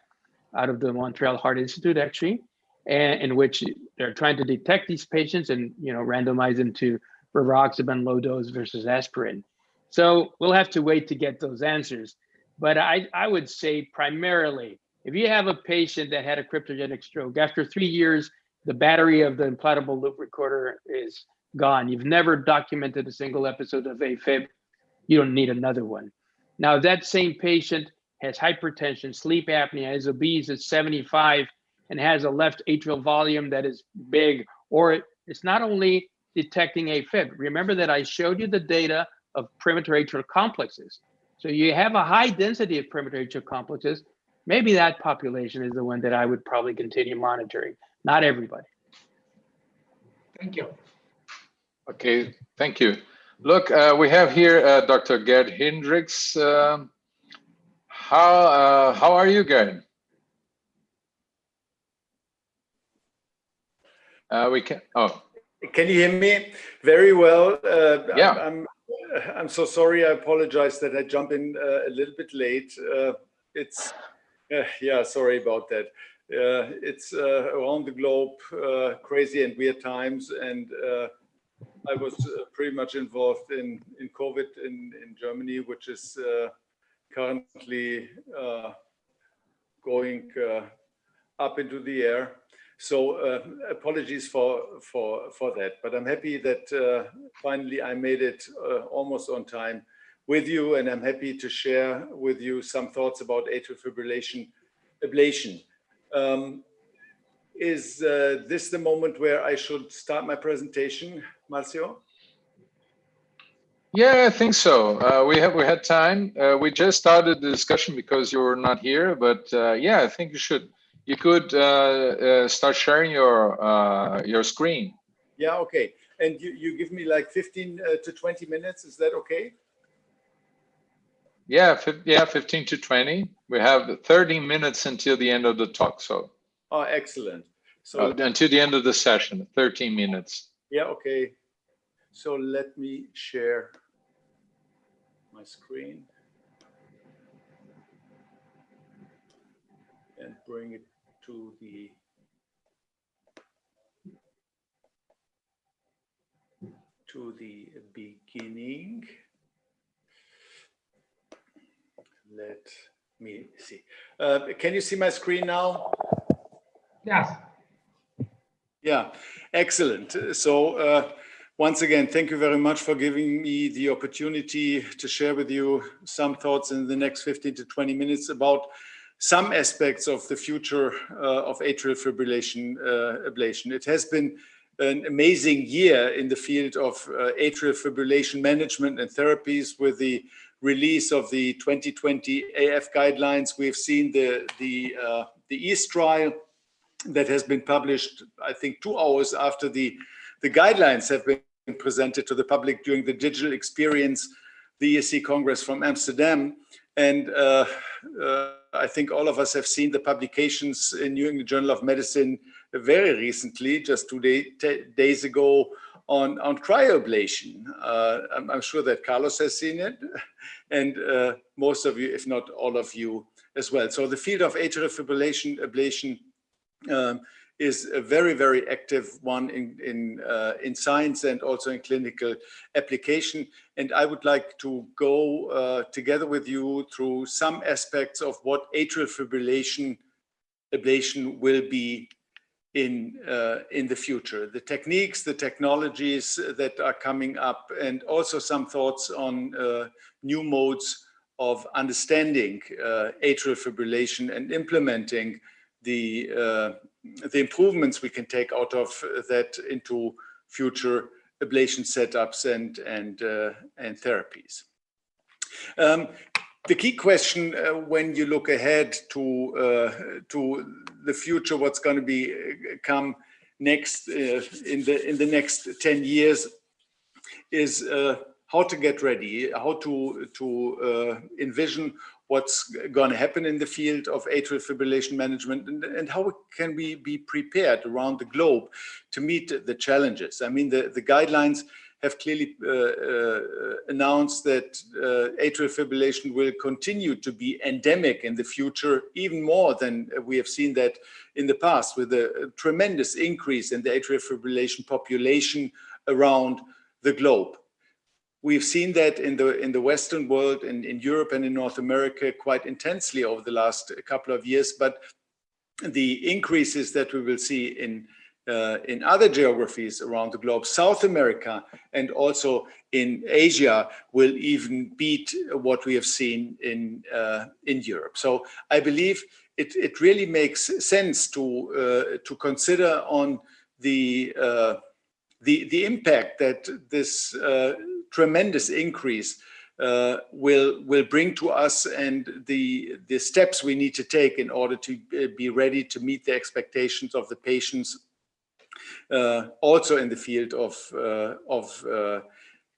out of the Montreal Heart Institute, actually, in which they're trying to detect these patients and randomize them to rivaroxaban low dose versus aspirin. So we'll have to wait to get those answers. But I would say primarily, if you have a patient that had a cryptogenic stroke, after 3 years, the battery of the implantable loop recorder is gone. You've never documented a single episode of AFib, you don't need another one. Now, if that same patient has hypertension, sleep apnea, is obese at 75, and has a left atrial volume that is big, or it's not only detecting AFib. Remember that I showed you the data of perimeter atrial complexes. So you have a high density of perimeter atrial complexes. Maybe that population is the one that I would probably continue monitoring, not everybody. Thank you. Okay, thank you. Look, we have here Dr. Gerd Hendricks. How are you, Gerd? We can. Oh, can you hear me? Very well. Yeah. I'm so sorry. I apologize that I jump in a little bit late. It's yeah, sorry about that. It's around the globe, crazy and weird times, and I was pretty much involved in COVID in Germany, which is currently going up into the air. So apologies for that, but I'm happy that finally I made it almost on time with you, and I'm happy to share with you some thoughts about atrial fibrillation ablation. Is this the moment where I should start my presentation, Marcio? Yeah, I think so. We had time. We just started the discussion because you were not here, but yeah, I think you should. You could start sharing your screen. Yeah, okay. And you give me like 15 to 20 minutes. Is that okay? Yeah, 15 to 20. We have 30 minutes until the end of the talk. So. Oh, excellent. So until the end of the session, 13 minutes. Yeah, okay. So let me share my screen and bring it to the beginning. Let me see. Can you see my screen now? Yes. Yeah, excellent. So once again, thank you very much for giving me the opportunity to share with you some thoughts in the next 15 to 20 minutes about some aspects of the future of atrial fibrillation ablation. It has been an amazing year in the field of atrial fibrillation management and therapies. With the release of the 2020 AF guidelines, we've seen the EASE trial that has been published, I think, 2 hours after the guidelines have been presented to the public during the digital experience, the ESC Congress from Amsterdam. And I think all of us have seen the publications in New England Journal of Medicine very recently, just 2 days ago, on cryoablation. I'm sure that Carlos has seen it, and most of you, if not all of you, as well. So the field of atrial fibrillation ablation is a very, very active one in science and also in clinical application. And I would like to go together with you through some aspects of what atrial fibrillation ablation will be in the future. The techniques, the technologies that are coming up, and also some thoughts on new modes of understanding atrial fibrillation and implementing the improvements we can take out of that into future ablation setups and therapies. The key question when you look ahead to the future, what's going to be come next in the next 10 years, is how to get ready, how to envision what's going to happen in the field of atrial fibrillation management, and how can we be prepared around the globe to meet the challenges. I mean, the guidelines have clearly announced that atrial fibrillation will continue to be endemic in the future, even more than we have seen that in the past, with a tremendous increase in the atrial fibrillation population around the globe. We've seen that in the Western world, in Europe and in North America, quite intensely over the last couple of years. But the increases that we will see in other geographies around the globe, South America and also in Asia, will even beat what we have seen in Europe. So I believe it really makes sense to consider on the impact that this tremendous increase will bring to us, and the steps we need to take in order to be ready to meet the expectations of the patients, also in the field of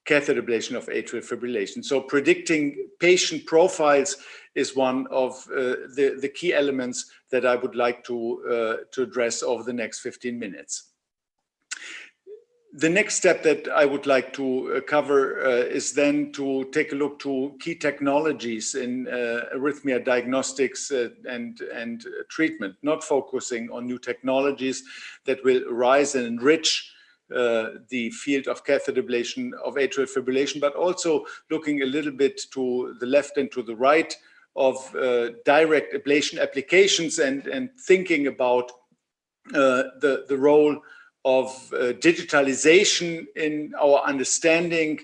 catheter ablation of atrial fibrillation. So predicting patient profiles is one of the key elements that I would like to address over the next 15 minutes. The next step that I would like to cover is then to take a look to key technologies in arrhythmia diagnostics and treatment, not focusing on new technologies that will arise and enrich the field of catheter ablation of atrial fibrillation, but also looking a little bit to the left and to the right of direct ablation applications and thinking about the role of digitalization in our understanding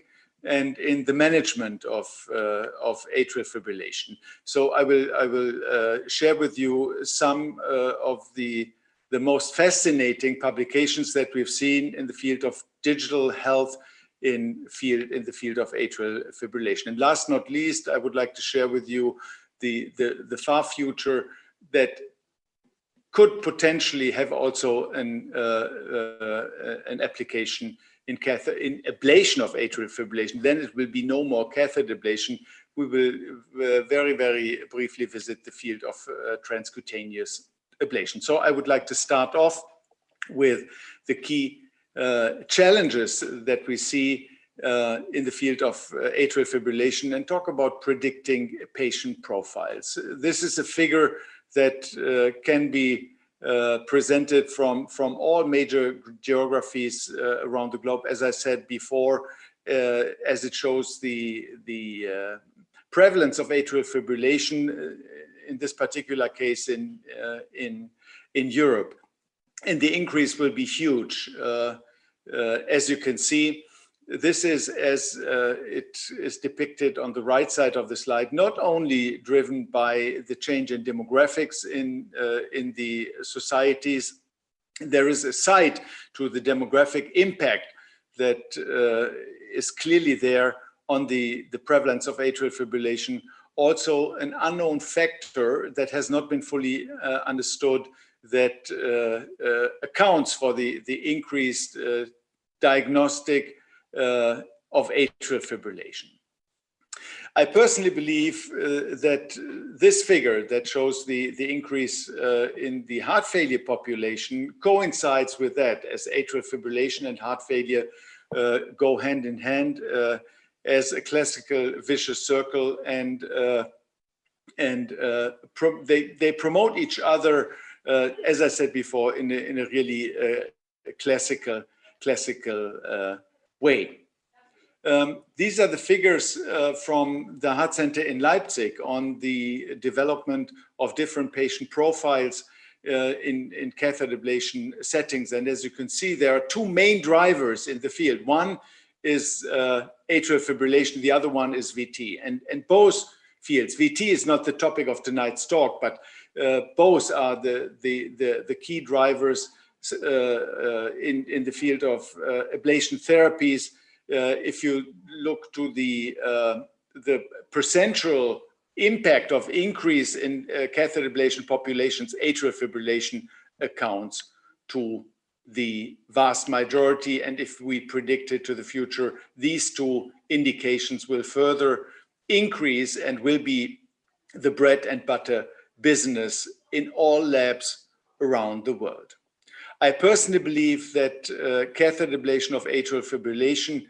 and in the management of atrial fibrillation. So I will share with you some of the most fascinating publications that we've seen in the field of digital health in the field of atrial fibrillation. And last not least, I would like to share with you the far future that could potentially have also an application in ablation of atrial fibrillation. Then it will be no more catheter ablation. We will very, very briefly visit the field of transcutaneous ablation. So I would like to start off with the key challenges that we see in the field of atrial fibrillation and talk about predicting patient profiles. This is a figure that can be presented from all major geographies around the globe. As I said before, as it shows the prevalence of atrial fibrillation in this particular case in Europe, and the increase will be huge. As you can see, this is as it is depicted on the right side of the slide, not only driven by the change in demographics in the societies. There is a side to the demographic impact that is clearly there on the prevalence of atrial fibrillation. Also an unknown factor that has not been fully understood that accounts for the increased diagnostic of atrial fibrillation. I personally believe that this figure that shows the increase in the heart failure population coincides with that, as atrial fibrillation and heart failure go hand in hand as a classical vicious circle, and they promote each other, as I said before, in a really classical way. These are the figures from the Heart Center in Leipzig on the development of different patient profiles in catheter ablation settings. And as you can see, there are two main drivers in the field. One is atrial fibrillation, the other one is VT. And both fields, VT is not the topic of tonight's talk, but both are the key drivers in the field of ablation therapies. If you look to the percentual impact of increase in catheter ablation populations, atrial fibrillation accounts to the vast majority. And if we predict it to the future, these two indications will further increase and will be the bread and butter business in all labs around the world. I personally believe that catheter ablation of atrial fibrillation,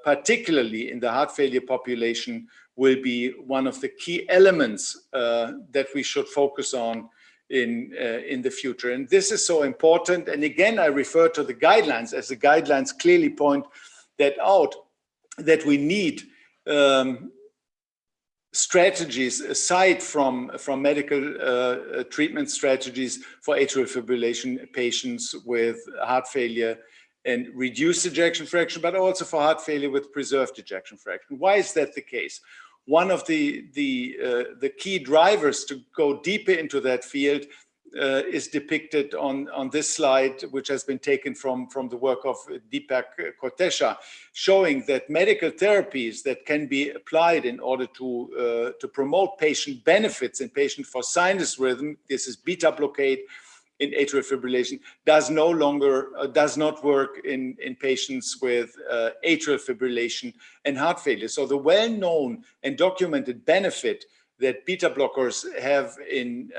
particularly in the heart failure population, will be one of the key elements that we should focus on in the future. And this is so important. And again, I refer to the guidelines, as the guidelines clearly point that out, that we need strategies aside from medical treatment strategies for atrial fibrillation patients with heart failure and reduced ejection fraction, but also for heart failure with preserved ejection fraction. Why is that the case? One of the key drivers to go deeper into that field is depicted on this slide, which has been taken from the work of Deepak Kotesha, showing that medical therapies that can be applied in order to promote patient benefits in patients for sinus rhythm, this is beta blockade in atrial fibrillation does not work in patients with atrial fibrillation and heart failure. So the well-known and documented benefit that beta blockers have in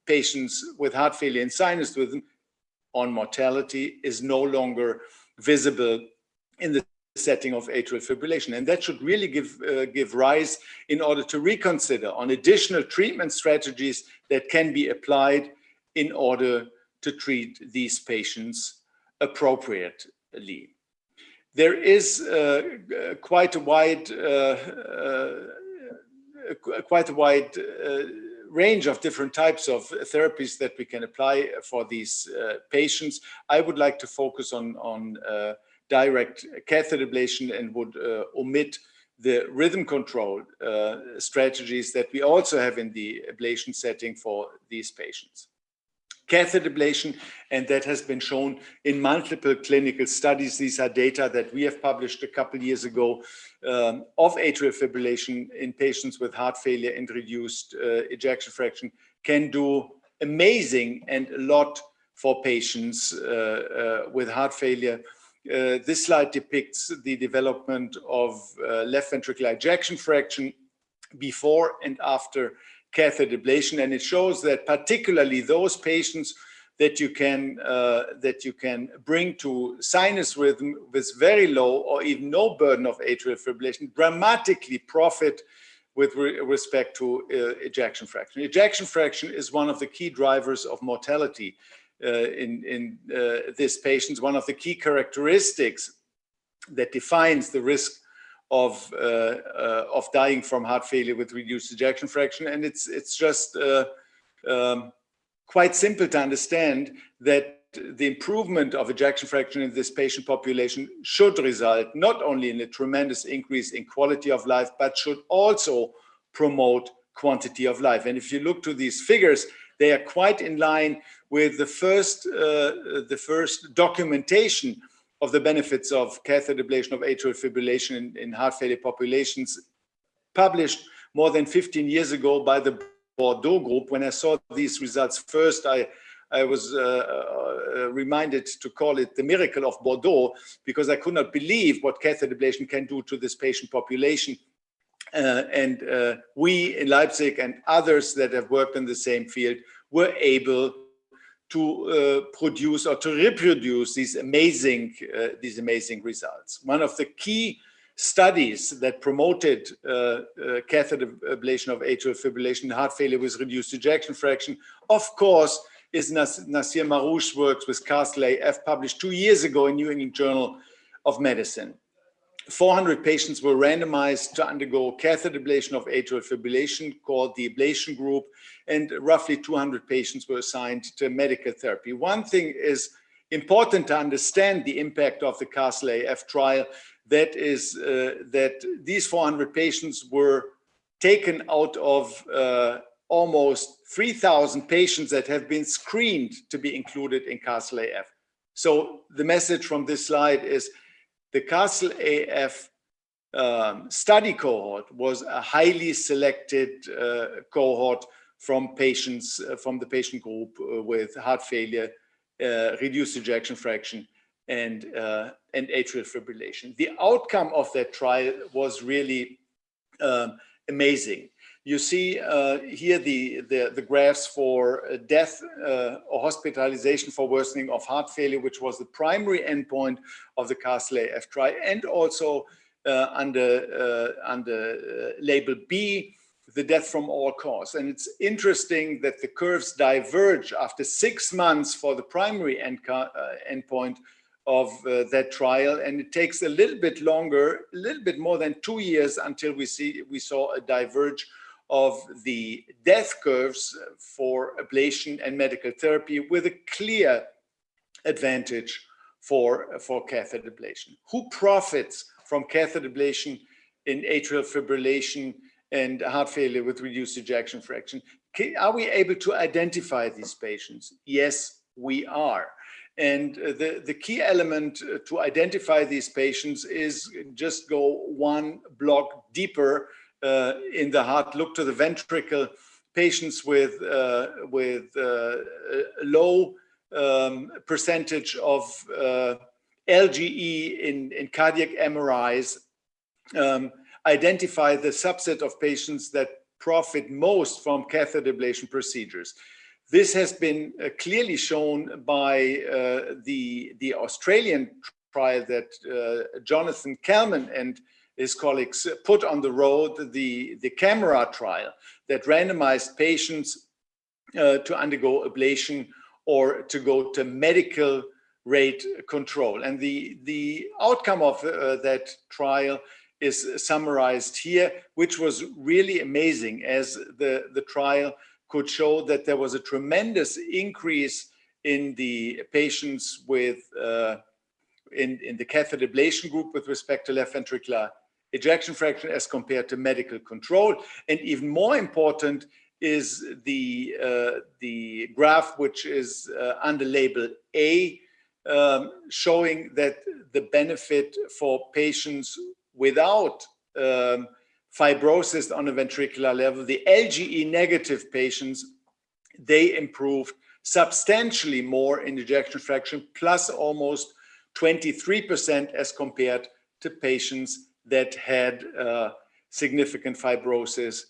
patients with heart failure and sinus rhythm on mortality is no longer visible in the setting of atrial fibrillation. And that should really give rise in order to reconsider on additional treatment strategies that can be applied in order to treat these patients appropriately. There is quite a wide range of different types of therapies that we can apply for these patients. I would like to focus on direct catheter ablation and would omit the rhythm control strategies that we also have in the ablation setting for these patients. Catheter ablation, and that has been shown in multiple clinical studies. These are data that we have published a couple years ago of atrial fibrillation in patients with heart failure and reduced ejection fraction, can do amazing and a lot for patients with heart failure. This slide depicts the development of left ventricular ejection fraction before and after catheter ablation, and it shows that particularly those patients that you can bring to sinus rhythm with very low or even no burden of atrial fibrillation dramatically profit with respect to ejection fraction. Ejection fraction is one of the key drivers of mortality in these patients, one of the key characteristics that defines the risk of dying from heart failure with reduced ejection fraction. And it's just quite simple to understand that the improvement of ejection fraction in this patient population should result not only in a tremendous increase in quality of life, but should also promote quantity of life. And if you look to these figures, they are quite in line with the first documentation of the benefits of catheter ablation of atrial fibrillation in heart failure populations, published more than 15 years ago by the Bordeaux group. When I saw these results first, I was reminded to call it the miracle of Bordeaux, because I could not believe what catheter ablation can do to this patient population. We in Leipzig and others that have worked in the same field were able to produce or to reproduce these amazing results. One of the key studies that promoted catheter ablation of atrial fibrillation in heart failure with reduced ejection fraction, of course, is Nasir Marouch's work with LAHRS-EHRA, published 2 years ago in New England Journal of Medicine. 400 patients were randomized to undergo catheter ablation of atrial fibrillation, called the ablation group, and roughly 200 patients were assigned to medical therapy. One thing is important to understand the impact of the LAHRS-EHRA trial, that is that these 400 patients were taken out of almost 3,000 patients that have been screened to be included in LAHRS-EHRA. So the message from this slide is the LAHRS-EHRA study cohort was a highly selected cohort from patients from the patient group with heart failure, reduced ejection fraction, and atrial fibrillation. The outcome of that trial was really amazing. You see here the graphs for death or hospitalization for worsening of heart failure, which was the primary endpoint of the LAHRS-EHRA trial, and also under label B, the death from all cause. And it's interesting that the curves diverge after 6 months for the primary endpoint of that trial, and it takes a little bit longer, a little bit more than 2 years until we saw a diverge of the death curves for ablation and medical therapy, with a clear advantage for catheter ablation. Who profits from catheter ablation in atrial fibrillation and heart failure with reduced ejection fraction? Are we able to identify these patients? Yes, we are. And the key element to identify these patients is just go one block deeper in the heart, look to the ventricle patients with low percentage of LGE in cardiac MRIs, identify the subset of patients that profit most from catheter ablation procedures. This has been clearly shown by the Australian trial that Jonathan Kalman and his colleagues put on the road, the CAMERA trial that randomized patients to undergo ablation or to go to medical rate control. And the outcome of that trial is summarized here, which was really amazing, as the trial could show that there was a tremendous increase in the patients with in the catheter ablation group with respect to left ventricular ejection fraction as compared to medical control. And even more important is the graph, which is under label A, showing that the benefit for patients without fibrosis on a ventricular level, the LGE negative patients, they improved substantially more in ejection fraction, plus almost 23% as compared to patients that had significant fibrosis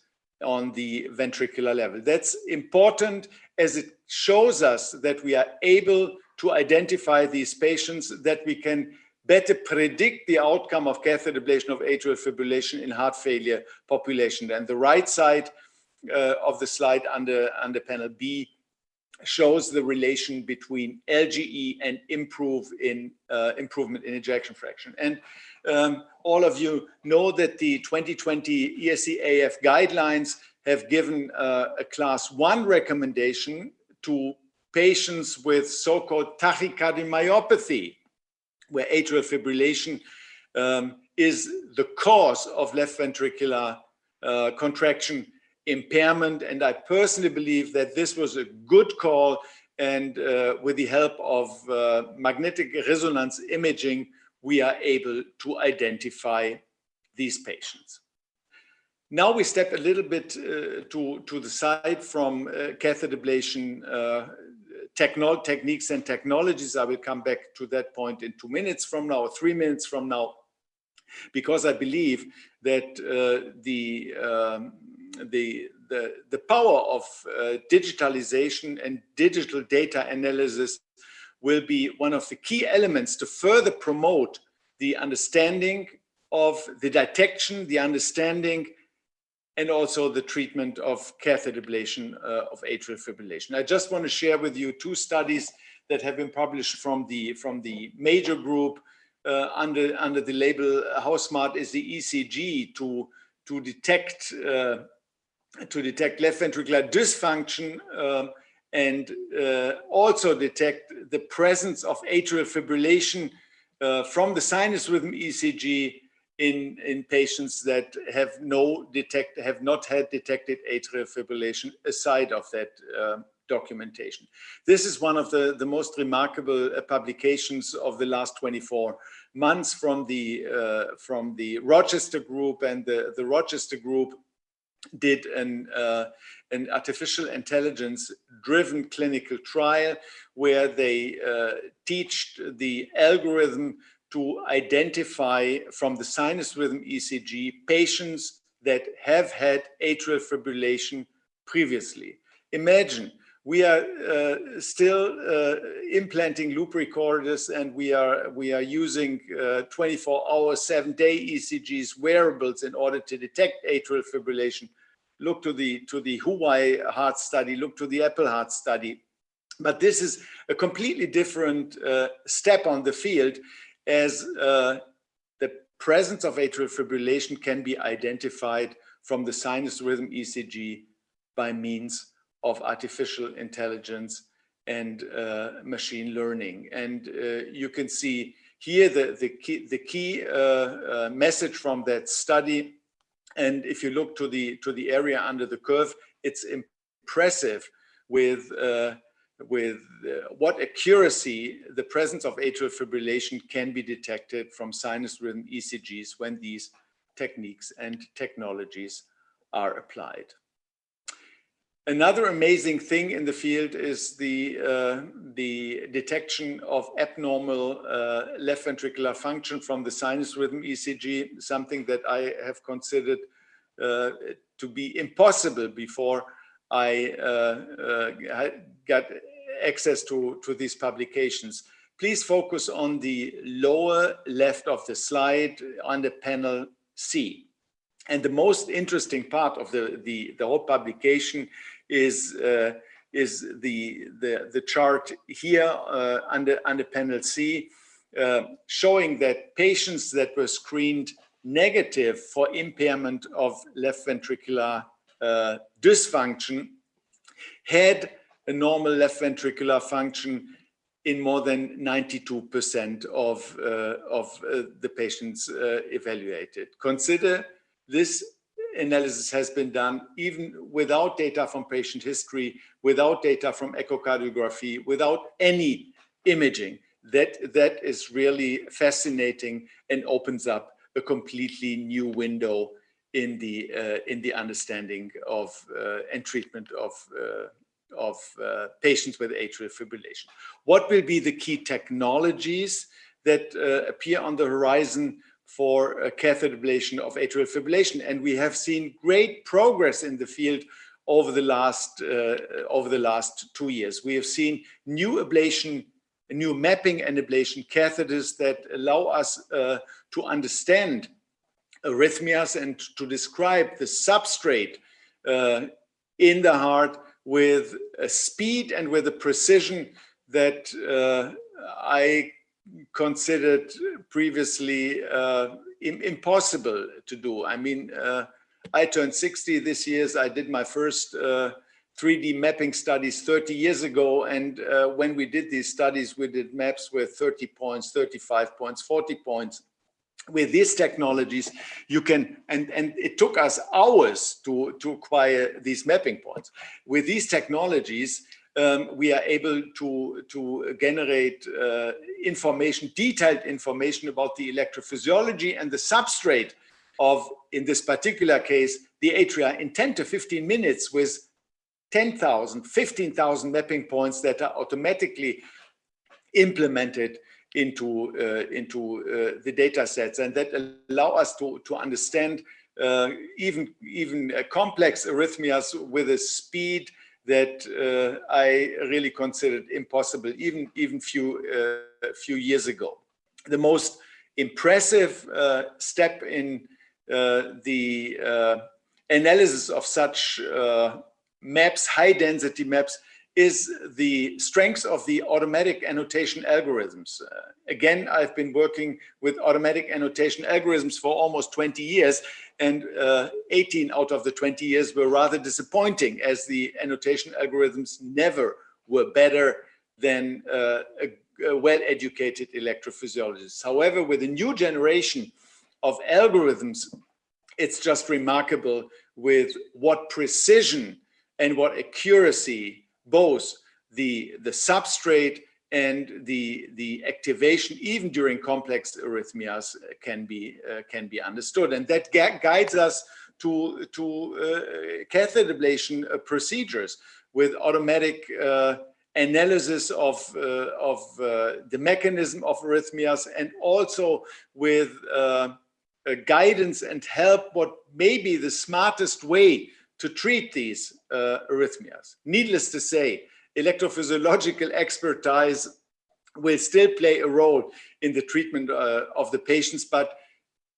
on the ventricular level. That's important, as it shows us that we are able to identify these patients, that we can better predict the outcome of catheter ablation of atrial fibrillation in heart failure population. And the right side of the slide under panel B shows the relation between LGE and improvement in ejection fraction. And all of you know that the 2020 ESC AF guidelines have given a class 1 recommendation to patients with so-called tachycardiomyopathy, where atrial fibrillation is the cause of left ventricular contraction impairment. And I personally believe that this was a good call, and with the help of magnetic resonance imaging, we are able to identify these patients. Now we step a little bit to the side from catheter ablation techniques and technologies. I will come back to that point in 2 minutes from now, 3 minutes from now, because I believe that the power of digitalization and digital data analysis will be one of the key elements to further promote the understanding of the detection, the understanding, and also the treatment of catheter ablation of atrial fibrillation. I just want to share with you 2 studies that have been published from the major group under the label How Smart is the ECG to detect left ventricular dysfunction and also detect the presence of atrial fibrillation from the sinus rhythm ECG in patients that have not had detected atrial fibrillation aside of that documentation. This is one of the most remarkable publications of the last 24 months from the Rochester group, and the Rochester group did an artificial intelligence driven clinical trial where they teach the algorithm to identify from the sinus rhythm ECG patients that have had atrial fibrillation previously. Imagine we are still implanting loop recorders, and we are using 24-hour, 7-day ECGs, wearables, in order to detect atrial fibrillation. Look to the Hawaii heart study, look to the Apple heart study. But this is a completely different step on the field, as the presence of atrial fibrillation can be identified from the sinus rhythm ECG by means of artificial intelligence and machine learning. And you can see here the key message from that study. And if you look to the area under the curve, it's impressive with what accuracy the presence of atrial fibrillation can be detected from sinus rhythm ECGs when these techniques and technologies are applied. Another amazing thing in the field is the detection of abnormal left ventricular function from the sinus rhythm ECG, something that I have considered to be impossible before I got access to these publications. Please focus on the lower left of the slide on the panel C. And the most interesting part of the whole publication is the chart here under panel C, showing that patients that were screened negative for impairment of left ventricular dysfunction had a normal left ventricular function in more than 92% of the patients evaluated. Consider this analysis has been done even without data from patient history, without data from echocardiography, without any imaging. That is really fascinating and opens up a completely new window in the understanding of and treatment of patients with atrial fibrillation. What will be the key technologies that appear on the horizon for catheter ablation of atrial fibrillation? And we have seen great progress in the field over the last 2 years. We have seen new mapping and ablation catheters that allow us to understand arrhythmias and to describe the substrate in the heart with a speed and with a precision that I considered previously impossible to do. I mean, I turned 60 this year. I did my first 3D mapping studies 30 years ago. And when we did these studies, we did maps with 30 points, 35 points, 40 points. With these technologies, you can, and it took us hours to acquire these mapping points. With these technologies, we are able to generate information, detailed information about the electrophysiology and the substrate of, in this particular case, the atria in 10 to 15 minutes with 10,000, 15,000 mapping points that are automatically implemented into the data sets, and that allow us to understand even complex arrhythmias with a speed that I really considered impossible even few years ago. The most impressive step in the analysis of such maps, high density maps, is the strength of the automatic annotation algorithms. Again, I've been working with automatic annotation algorithms for almost 20 years, and 18 out of the 20 years were rather disappointing, as the annotation algorithms never were better than a well-educated electrophysiologist. However, with a new generation of algorithms, it's just remarkable with what precision and what accuracy both the substrate and the activation, even during complex arrhythmias, can be understood, and that guides us to catheter ablation procedures with automatic analysis of the mechanism of arrhythmias, and also with guidance and help what may be the smartest way to treat these arrhythmias. Needless to say, electrophysiological expertise will still play a role in the treatment of the patients, but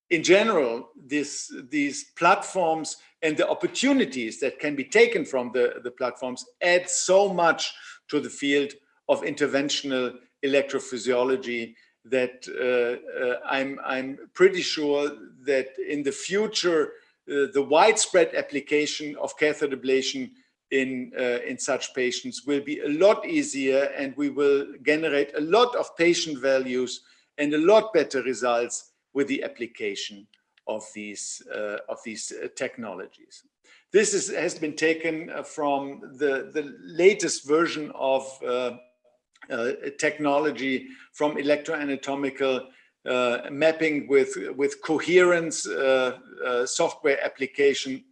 in general, these platforms and the opportunities that can be taken from the platforms add so much to the field of interventional electrophysiology that I'm pretty sure that in the future, the widespread application of catheter ablation in such patients will be a lot easier, and we will generate a lot of patient values and a lot better results with the application of these technologies. This has been taken from the latest version of technology from electroanatomical mapping with coherence software application.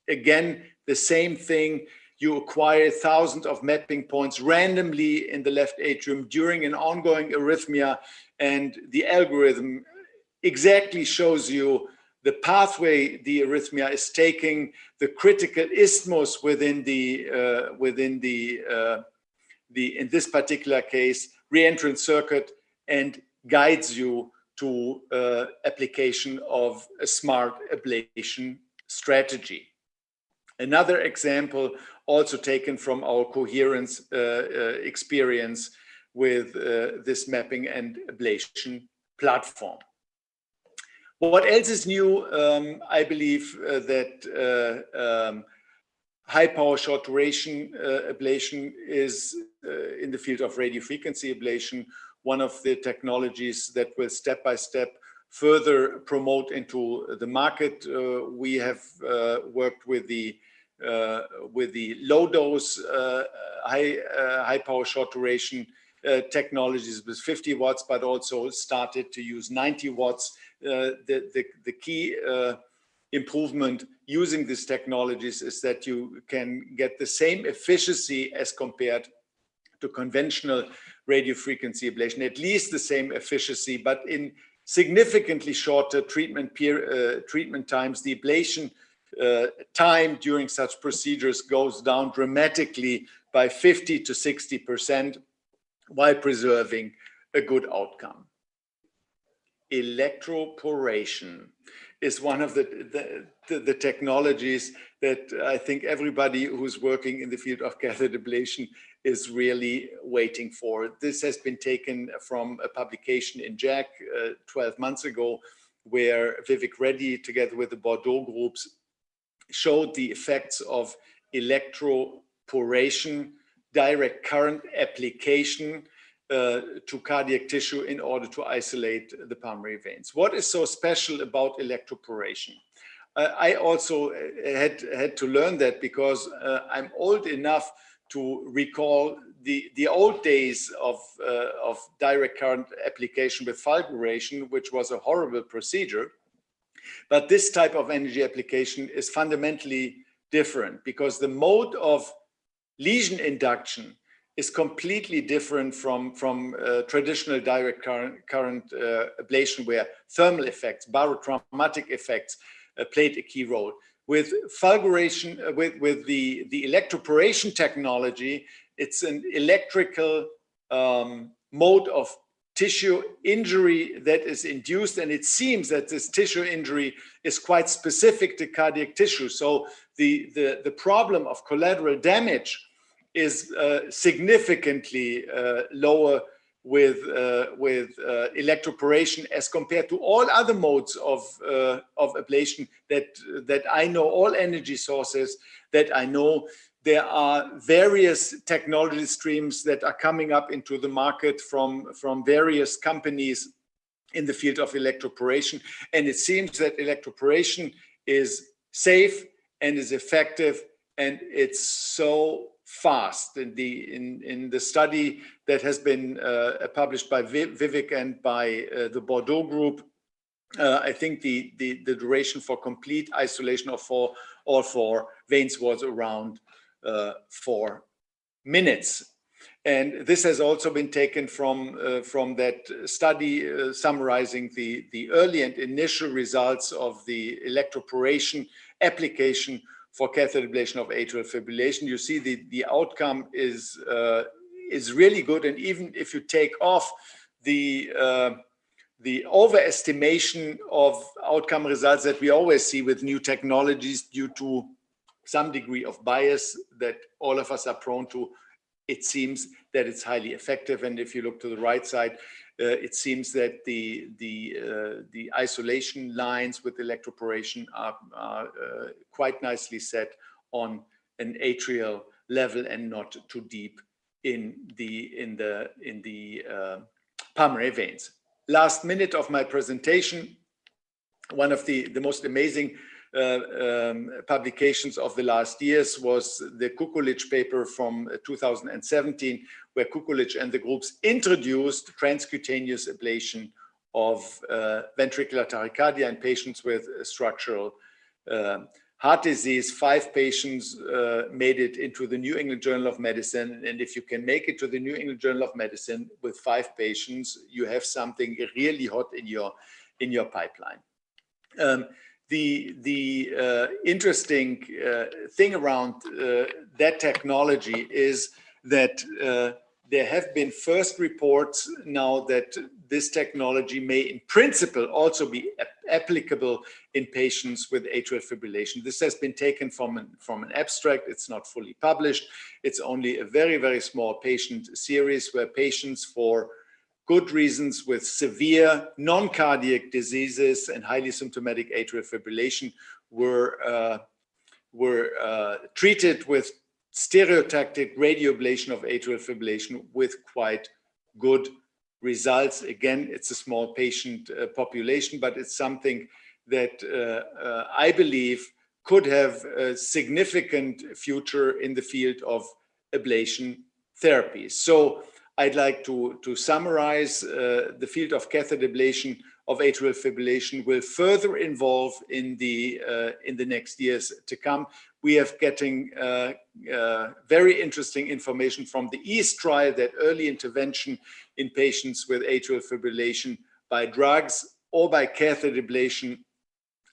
Again, the same thing. you acquire thousands of mapping points randomly in the left atrium during an ongoing arrhythmia, and the algorithm exactly shows you the pathway the arrhythmia is taking, the critical isthmus within in this particular case, reentrant circuit, and guides you to application of a smart ablation strategy. Another example also taken from our coherence experience with this mapping and ablation platform. What else is new? I believe that high power short duration ablation is in the field of radiofrequency ablation, one of the technologies that will step by step further promote into the market. We have worked with the low dose high power short duration technologies with 50 watts, but also started to use 90 watts. The key improvement using these technologies is that you can get the same efficiency as compared to conventional radiofrequency ablation, at least the same efficiency, but in significantly shorter treatment times. The ablation time during such procedures goes down dramatically by 50 to 60% while preserving a good outcome. Electroporation is one of the technologies that I think everybody who's working in the field of catheter ablation is really waiting for. This has been taken from a publication in JACC 12 months ago, where Vivek Reddy, together with the Bordeaux groups, showed the effects of electroporation, direct current application to cardiac tissue in order to isolate the pulmonary veins. What is so special about electroporation? I also had to learn that because I'm old enough to recall the old days of direct current application with fulguration, which was a horrible procedure. But this type of energy application is fundamentally different because the mode of lesion induction is completely different from traditional direct current ablation, where thermal effects, barotraumatic effects played a key role. With fulguration, with the electroporation technology, it's an electrical mode of tissue injury that is induced, and it seems that this tissue injury is quite specific to cardiac tissue. So the problem of collateral damage is significantly lower with electroporation as compared to all other modes of ablation that I know, all energy sources that I know. There are various technology streams that are coming up into the market from various companies in the field of electroporation. And it seems that electroporation is safe and is effective, and it's so fast. In the study that has been published by Vivek and by the Bordeaux group, I think the duration for complete isolation of all four veins was around 4 minutes. And this has also been taken from that study summarizing the early and initial results of the electroporation application for catheter ablation of atrial fibrillation. You see the outcome is really good. And even if you take off the overestimation of outcome results that we always see with new technologies due to some degree of bias that all of us are prone to, it seems that it's highly effective. And if you look to the right side, it seems that the isolation lines with electroporation are quite nicely set on an atrial level and not too deep in the pulmonary veins. Last minute of my presentation, one of the most amazing publications of the last years was the Kukulic paper from 2017, where Kukulic and the groups introduced transcutaneous ablation of ventricular tachycardia in patients with structural heart disease, 5 patients made it into the New England Journal of Medicine. And if you can make it to the New England Journal of Medicine with 5 patients, you have something really hot in your pipeline. The interesting thing around that technology is that there have been first reports now that this technology may in principle also be applicable in patients with atrial fibrillation. This has been taken from an abstract. It's not fully published. It's only a very, very small patient series where patients for good reasons with severe non-cardiac diseases and highly symptomatic atrial fibrillation were treated with stereotactic radioablation of atrial fibrillation with quite good results. Again, it's a small patient population, but it's something that I believe could have a significant future in the field of ablation therapies. So I'd like to summarize the field of catheter ablation of atrial fibrillation will further evolve in the next years to come. We are getting very interesting information from the EAST trial that early intervention in patients with atrial fibrillation by drugs or by catheter ablation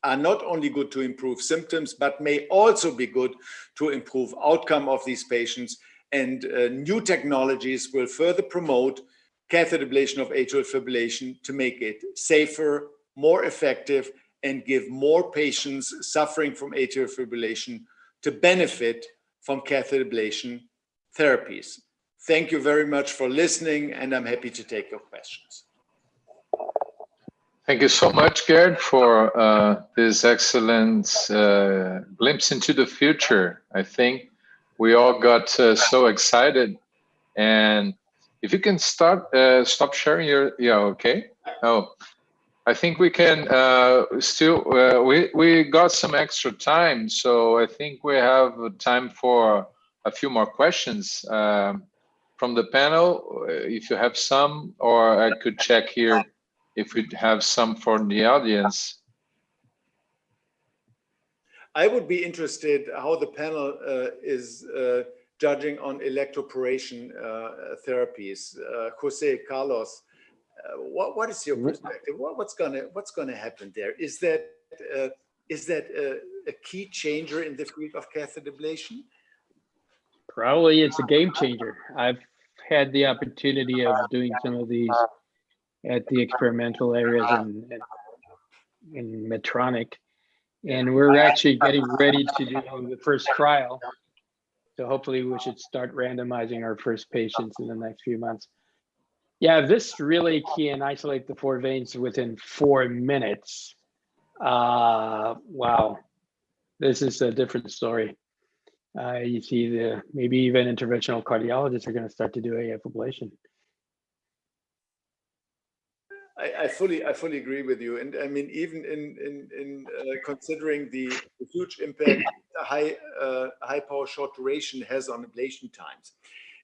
are not only good to improve symptoms, but may also be good to improve outcome of these patients. And new technologies will further promote catheter ablation of atrial fibrillation to make it safer, more effective, and give more patients suffering from atrial fibrillation to benefit from catheter ablation therapies. Thank you very much for listening, and I'm happy to take your questions. Thank you so much, Gerd, for this excellent glimpse into the future. I think we all got so excited. And if you can stop sharing your, yeah, okay. Oh, I think we can still, we got some extra time. So I think we have time for a few more questions from the panel, if you have some, or I could check here if we have some for the audience. I would be interested how the panel is judging on electroporation therapies. Jose, Carlos, what is your perspective? What's gonna happen there? Is that a key changer in the field of catheter ablation? Probably it's a game changer. I've had the opportunity of doing some of these at the experimental areas in Medtronic, and we're actually getting ready to do the first trial. So hopefully we should start randomizing our first patients in the next few months. Yeah, this really can isolate the 4 veins within 4 minutes. Wow, this is a different story. You see maybe even interventional cardiologists are going to start to do AF ablation. I fully agree with you, and I mean even in considering the huge impact high power short duration has on ablation times.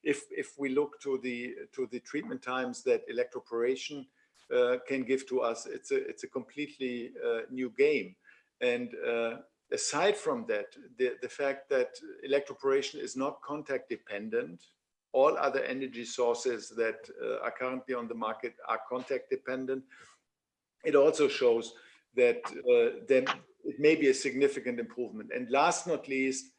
If we look to the treatment times that electroporation can give to us, it's a completely new game. And aside from that, the fact that electroporation is not contact dependent. All other energy sources that are currently on the market are contact dependent. It also shows that then it may be a significant improvement. And last not least,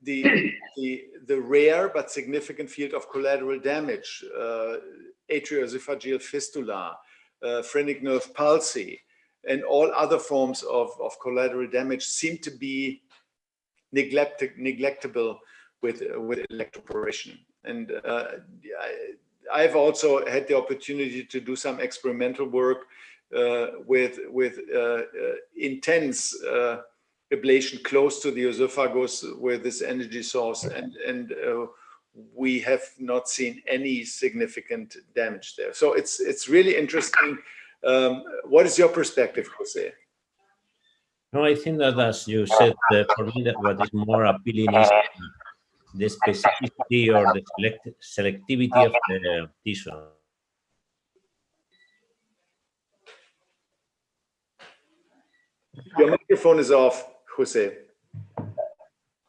the rare but significant field of collateral damage, atrioesophageal fistula, phrenic nerve palsy, and all other forms of collateral damage seem to be neglectable with electroporation. And I've also had the opportunity to do some experimental work with intense ablation close to the esophagus with this energy source, and we have not seen any significant damage there. So it's really interesting. What is your perspective, Jose? No, I think that, as you said, for me, that what is more appealing is the specificity or the selectivity of the tissue. Your microphone is off, Jose.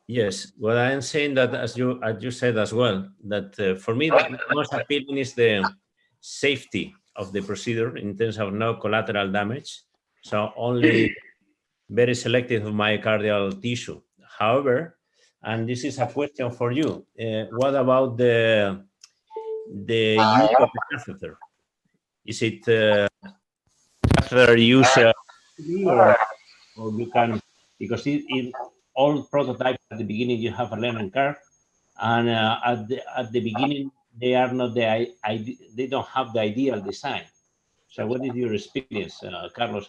Yes, well, I am saying that as you said as well, that for me the most appealing is the safety of the procedure in terms of no collateral damage. So only very selective myocardial tissue. However, and this is a question for you, what about the use of the catheter? Is it catheter use or you can, because it all prototypes at the beginning you have a learning curve, and at the beginning they are not they don't have the ideal design. So what is your experience, Carlos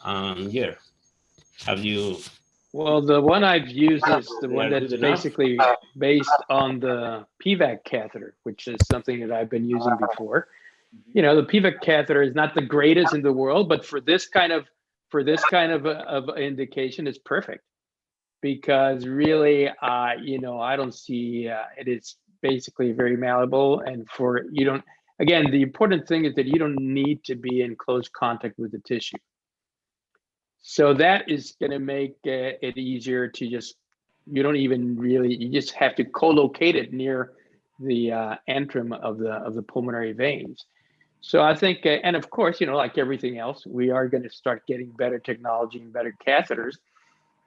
and Jer? Have you? Well, the one I've used is the one that's basically based on the PVAC catheter, which is something that I've been using before. You know, the PVAC catheter is not the greatest in the world, but for this kind of indication, it's perfect. Because really, you know, I don't see it is basically very malleable, and again, the important thing is that you don't need to be in close contact with the tissue. So that is going to make it easier to you just have to co-locate it near the antrum of the pulmonary veins. So I think, and of course, you know, like everything else, we are going to start getting better technology and better catheters.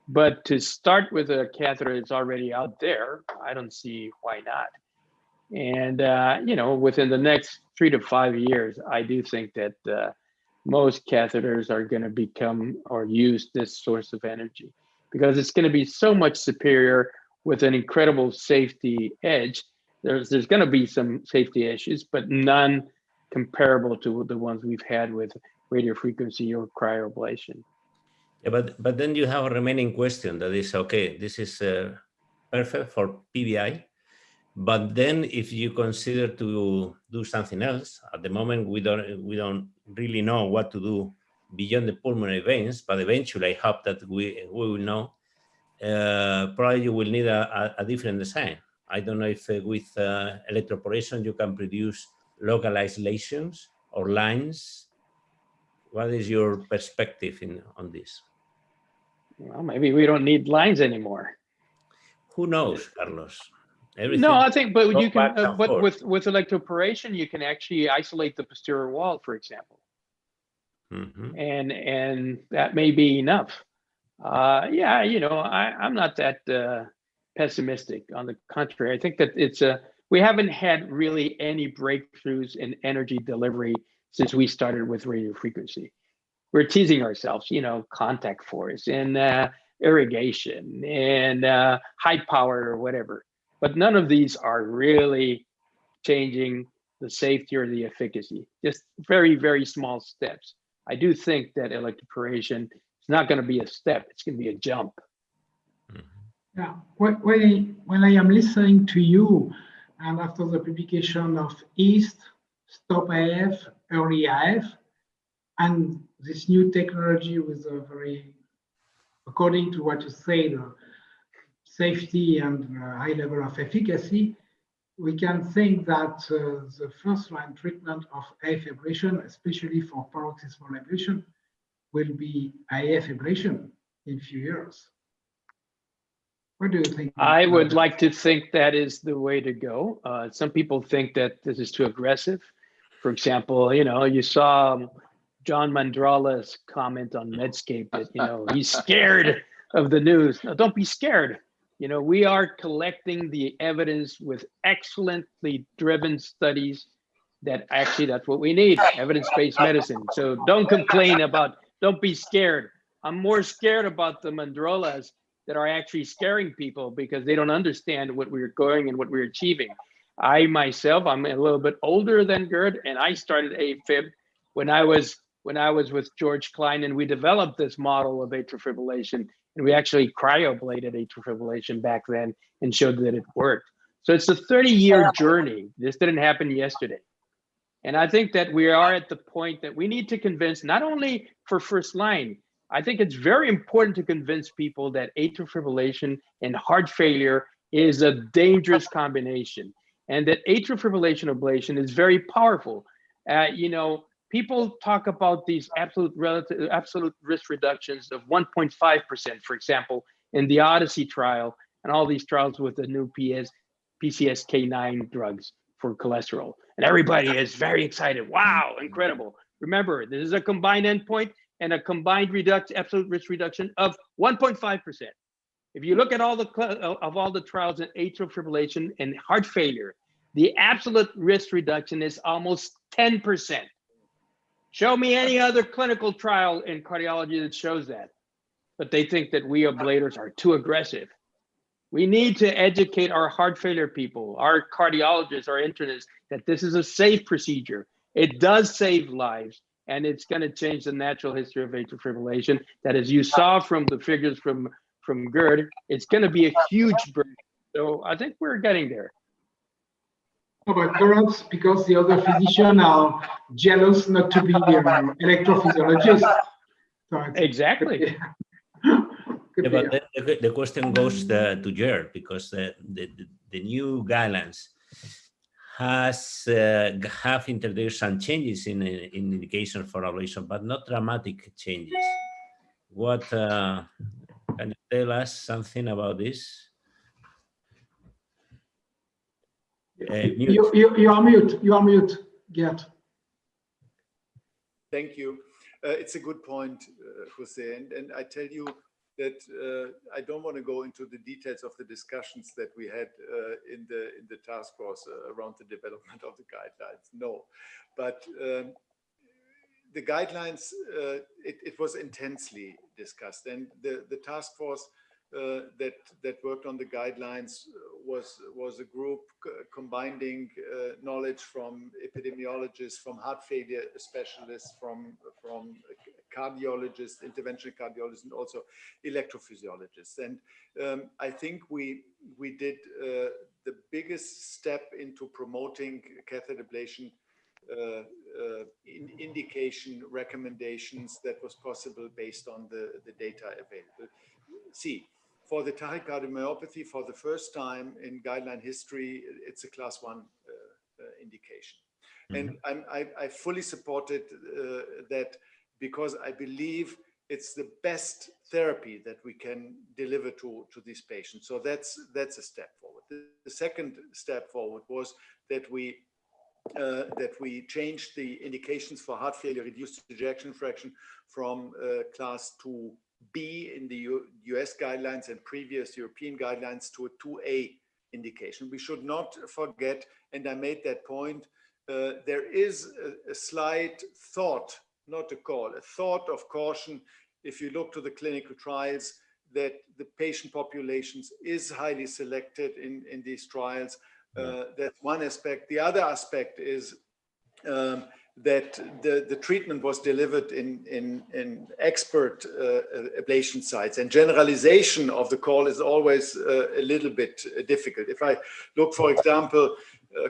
But to start with a catheter that's already out there, I don't see why not. And, you know, within the next 3 to 5 years, I do think that most catheters are going to become or use this source of energy, because it's going to be so much superior with an incredible safety edge. There's going to be some safety issues, but none comparable to the ones we've had with radiofrequency or cryoablation. Yeah, but then you have a remaining question that is, okay, this is perfect for PVI, but then if you consider to do something else, at the moment we don't really know what to do beyond the pulmonary veins, but eventually I hope that we will know. Probably you will need a different design. I don't know if with electroporation you can produce localized lesions or lines. What is your perspective on this? Well, maybe we don't need lines anymore. Who knows, Carlos? Everything. No, I think, but you can, but with electroporation, you can actually isolate the posterior wall, for example. Mm-hmm. And that may be enough. Yeah, you know, I'm not that pessimistic. On the contrary, I think that we haven't had really any breakthroughs in energy delivery since we started with radiofrequency. We're teasing ourselves, you know, contact force and irrigation and high power or whatever. But none of these are really changing the safety or the efficacy, just very, very small steps. I do think that electroporation is not going to be a step, it's going to be a jump. Yeah, when I am listening to you, and after the publication of EAST, Stop AF, Early AF, and this new technology with a very, according to what you say, the safety and high level of efficacy, we can think that the first line treatment of AF ablation, especially for paroxysmal ablation, will be AF ablation in a few years. What do you think? I would like to think that is the way to go. Some people think that this is too aggressive. For example, you know, you saw John Mandrala's comment on Medscape that, you know, he's scared of the news. No, don't be scared. You know, we are collecting the evidence with excellently driven studies that actually that's what we need, evidence-based medicine. So don't complain about, don't be scared. I'm more scared about the Mandralas that are actually scaring people because they don't understand what we're going and what we're achieving. I myself, I'm a little bit older than Gerd, and I started AFib when I was with George Klein, and we developed this model of atrial fibrillation, and we actually cryoablated atrial fibrillation back then and showed that it worked. So it's a 30-year journey. This didn't happen yesterday. And I think that we are at the point that we need to convince, not only for first line, I think it's very important to convince people that atrial fibrillation and heart failure is a dangerous combination, and that atrial fibrillation ablation is very powerful. You know, people talk about these absolute risk reductions of 1.5%, for example, in the Odyssey trial and all these trials with the new PCSK9 drugs for cholesterol. And everybody is very excited. Wow, incredible. Remember, this is a combined endpoint and a combined absolute risk reduction of 1.5%. If you look at all the trials in atrial fibrillation and heart failure, the absolute risk reduction is almost 10%. Show me any other clinical trial in cardiology that shows that. But they think that we ablaters are too aggressive. We need to educate our heart failure people, our cardiologists, our internists, that this is a safe procedure. It does save lives, and it's going to change the natural history of atrial fibrillation. That, as you saw from the figures from Gerd, it's going to be a huge burden. So I think we're getting there. No, but perhaps because the other physicians are jealous not to be electrophysiologists. So exactly. Yeah, but the question goes to Gerd, because the new guidelines have introduced some changes in indication for ablation, but not dramatic changes. What can you tell us something about this? You are mute. You are mute, Gerd. Thank you. It's a good point, Jose, and I tell you that I don't want to go into the details of the discussions that we had in the task force around the development of the guidelines. No, but the guidelines, it was intensely discussed, and the task force that worked on the guidelines was a group combining knowledge from epidemiologists, from heart failure specialists, from cardiologists, interventional cardiologists, and also electrophysiologists. And I think we did the biggest step into promoting catheter ablation indication recommendations that was possible based on the data available. See, for the tachycardiomyopathy, for the first time in guideline history, it's a class 1 indication. Mm-hmm. And I fully supported that, because I believe it's the best therapy that we can deliver to these patients. So that's a step forward. The second step forward was that we changed the indications for heart failure reduced ejection fraction from class 2B in the US guidelines and previous European guidelines to a 2A indication. We should not forget, and I made that point, there is a slight thought, not a call, a thought of caution, if you look to the clinical trials, that the patient populations is highly selected in these trials. That's one aspect. The other aspect is that the treatment was delivered in expert ablation sites, and generalization of the call is always a little bit difficult. If I look, for example,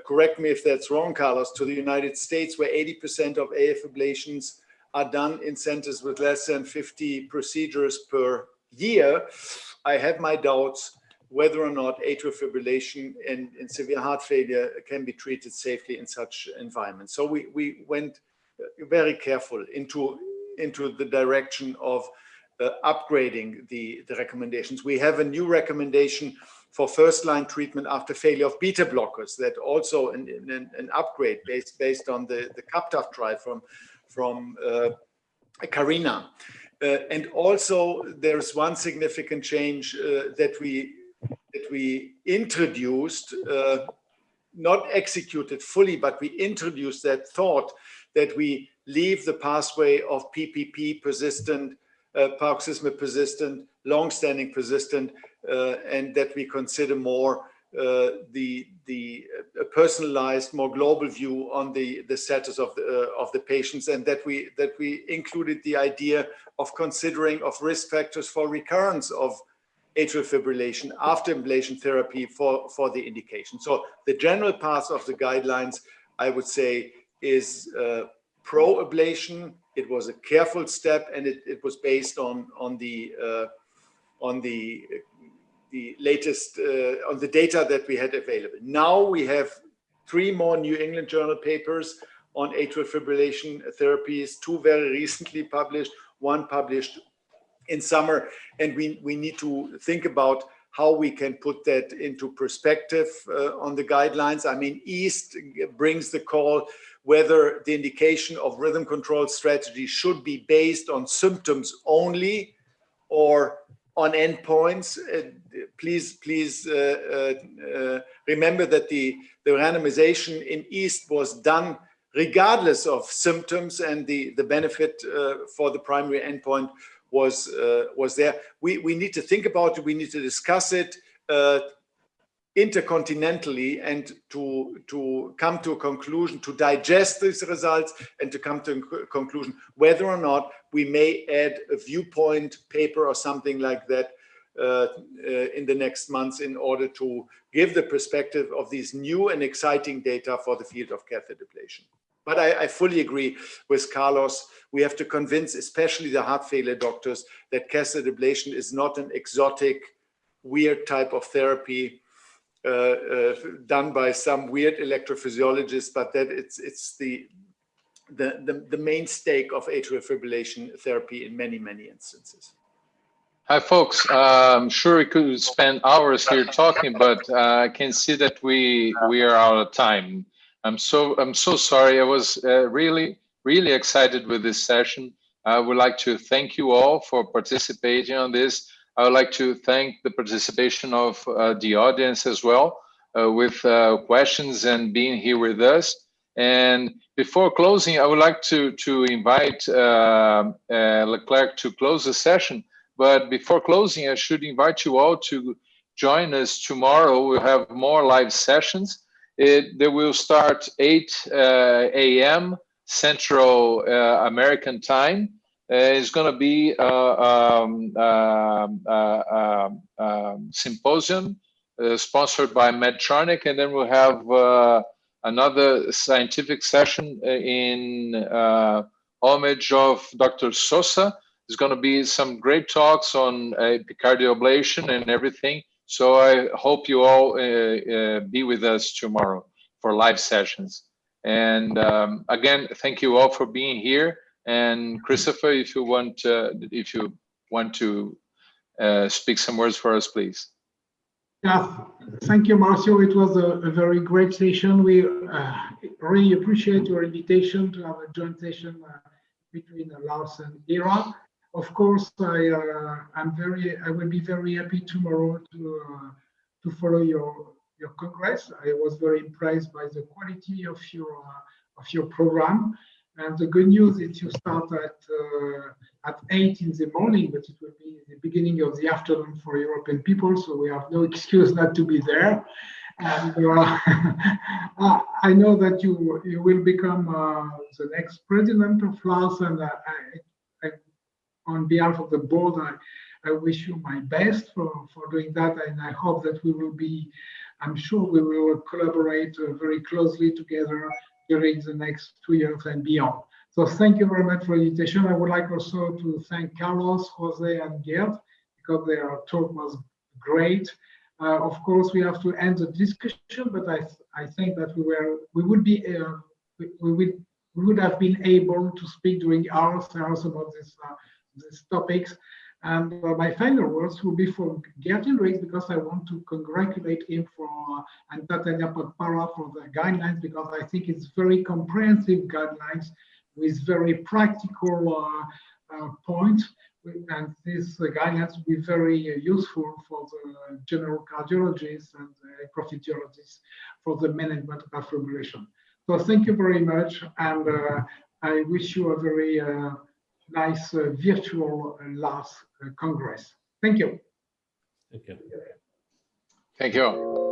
correct me if that's wrong, Carlos, to the United States, where 80% of AF ablations are done in centers with less than 50 procedures per year, I have my doubts whether or not atrial fibrillation and severe heart failure can be treated safely in such environments. So we went very careful into the direction of upgrading the recommendations. We have a new recommendation for first-line treatment after failure of beta blockers, that also an upgrade based on the CAPTAF trial from Carina. And also there's one significant change that we introduced, not executed fully, but we introduced that thought that we leave the pathway of PPP persistent, paroxysmal persistent, long-standing persistent, and that we consider more the personalized, more global view on the status of the patients, and that we included the idea of considering of risk factors for recurrence of atrial fibrillation after ablation therapy for the indication. So the general path of the guidelines, I would say, is pro-ablation. It was a careful step, and it was based on the latest on the data that we had available. Now we have 3 more New England Journal papers on atrial fibrillation therapies, 2 very recently published, 1 published in summer, and we need to think about how we can put that into perspective on the guidelines. I mean, EAST brings the call whether the indication of rhythm control strategy should be based on symptoms only or on endpoints. Please remember that the randomization in EAST was done regardless of symptoms, and the benefit for the primary endpoint was there. We need to think about it. We need to discuss it intercontinentally, and to come to a conclusion, to digest these results, and to come to a conclusion whether or not we may add a viewpoint paper or something like that in the next months in order to give the perspective of these new and exciting data for the field of catheter ablation. But I fully agree with Carlos. We have to convince especially the heart failure doctors that catheter ablation is not an exotic, weird type of therapy done by some weird electrophysiologist, but that it's the mainstay of atrial fibrillation therapy in many, many instances. Hi, folks. I'm sure we could spend hours here talking, but I can see that we are out of time. I'm so sorry. I was really excited with this session. I would like to thank you all for participating on this. I would like to thank the participation of the audience as well with questions and being here with us. And before closing, I would like to invite Leclerc to close the session. But before closing, I should invite you all to join us tomorrow. We'll have more live sessions. They will start 8 a.m. Central American time. It's going to be a symposium sponsored by Medtronic, and then we'll have another scientific session in homage of Dr. Sosa. There's going to be some great talks on epicardial ablation and everything. So I hope you all be with us tomorrow for live sessions. And again, thank you all for being here. And Christopher, if you want to speak some words for us, please. Yeah, thank you, Marcio. It was a very great session. We really appreciate your invitation to have a joint session between LAHRS and EHRA. Of course, I will be very happy tomorrow to follow your congress. I was very impressed by the quality of your program. And the good news is you start at 8 in the morning, but it will be the beginning of the afternoon for European people, so we have no excuse not to be there. And I know that you will become the next president of LAHRS, and on behalf of the board, I wish you my best for doing that, and I hope that I'm sure we will collaborate very closely together during the next 2 years and beyond. So thank you very much for the invitation. I would like also to thank Carlos, Jose, and Gerd, because their talk was great. Of course, we have to end the discussion, but I think that we would have been able to speak during hours about these topics. And my final words will be for Gerd, because I want to congratulate him and Tatiana Podpara for the guidelines, because I think it's very comprehensive guidelines with very practical points. And these guidelines will be very useful for the general cardiologists and the eprophysiologists for the management of fibrillation. So thank you very much, and I wish you a very nice virtual LAHRS Congress. Thank you. Thank you. Thank you.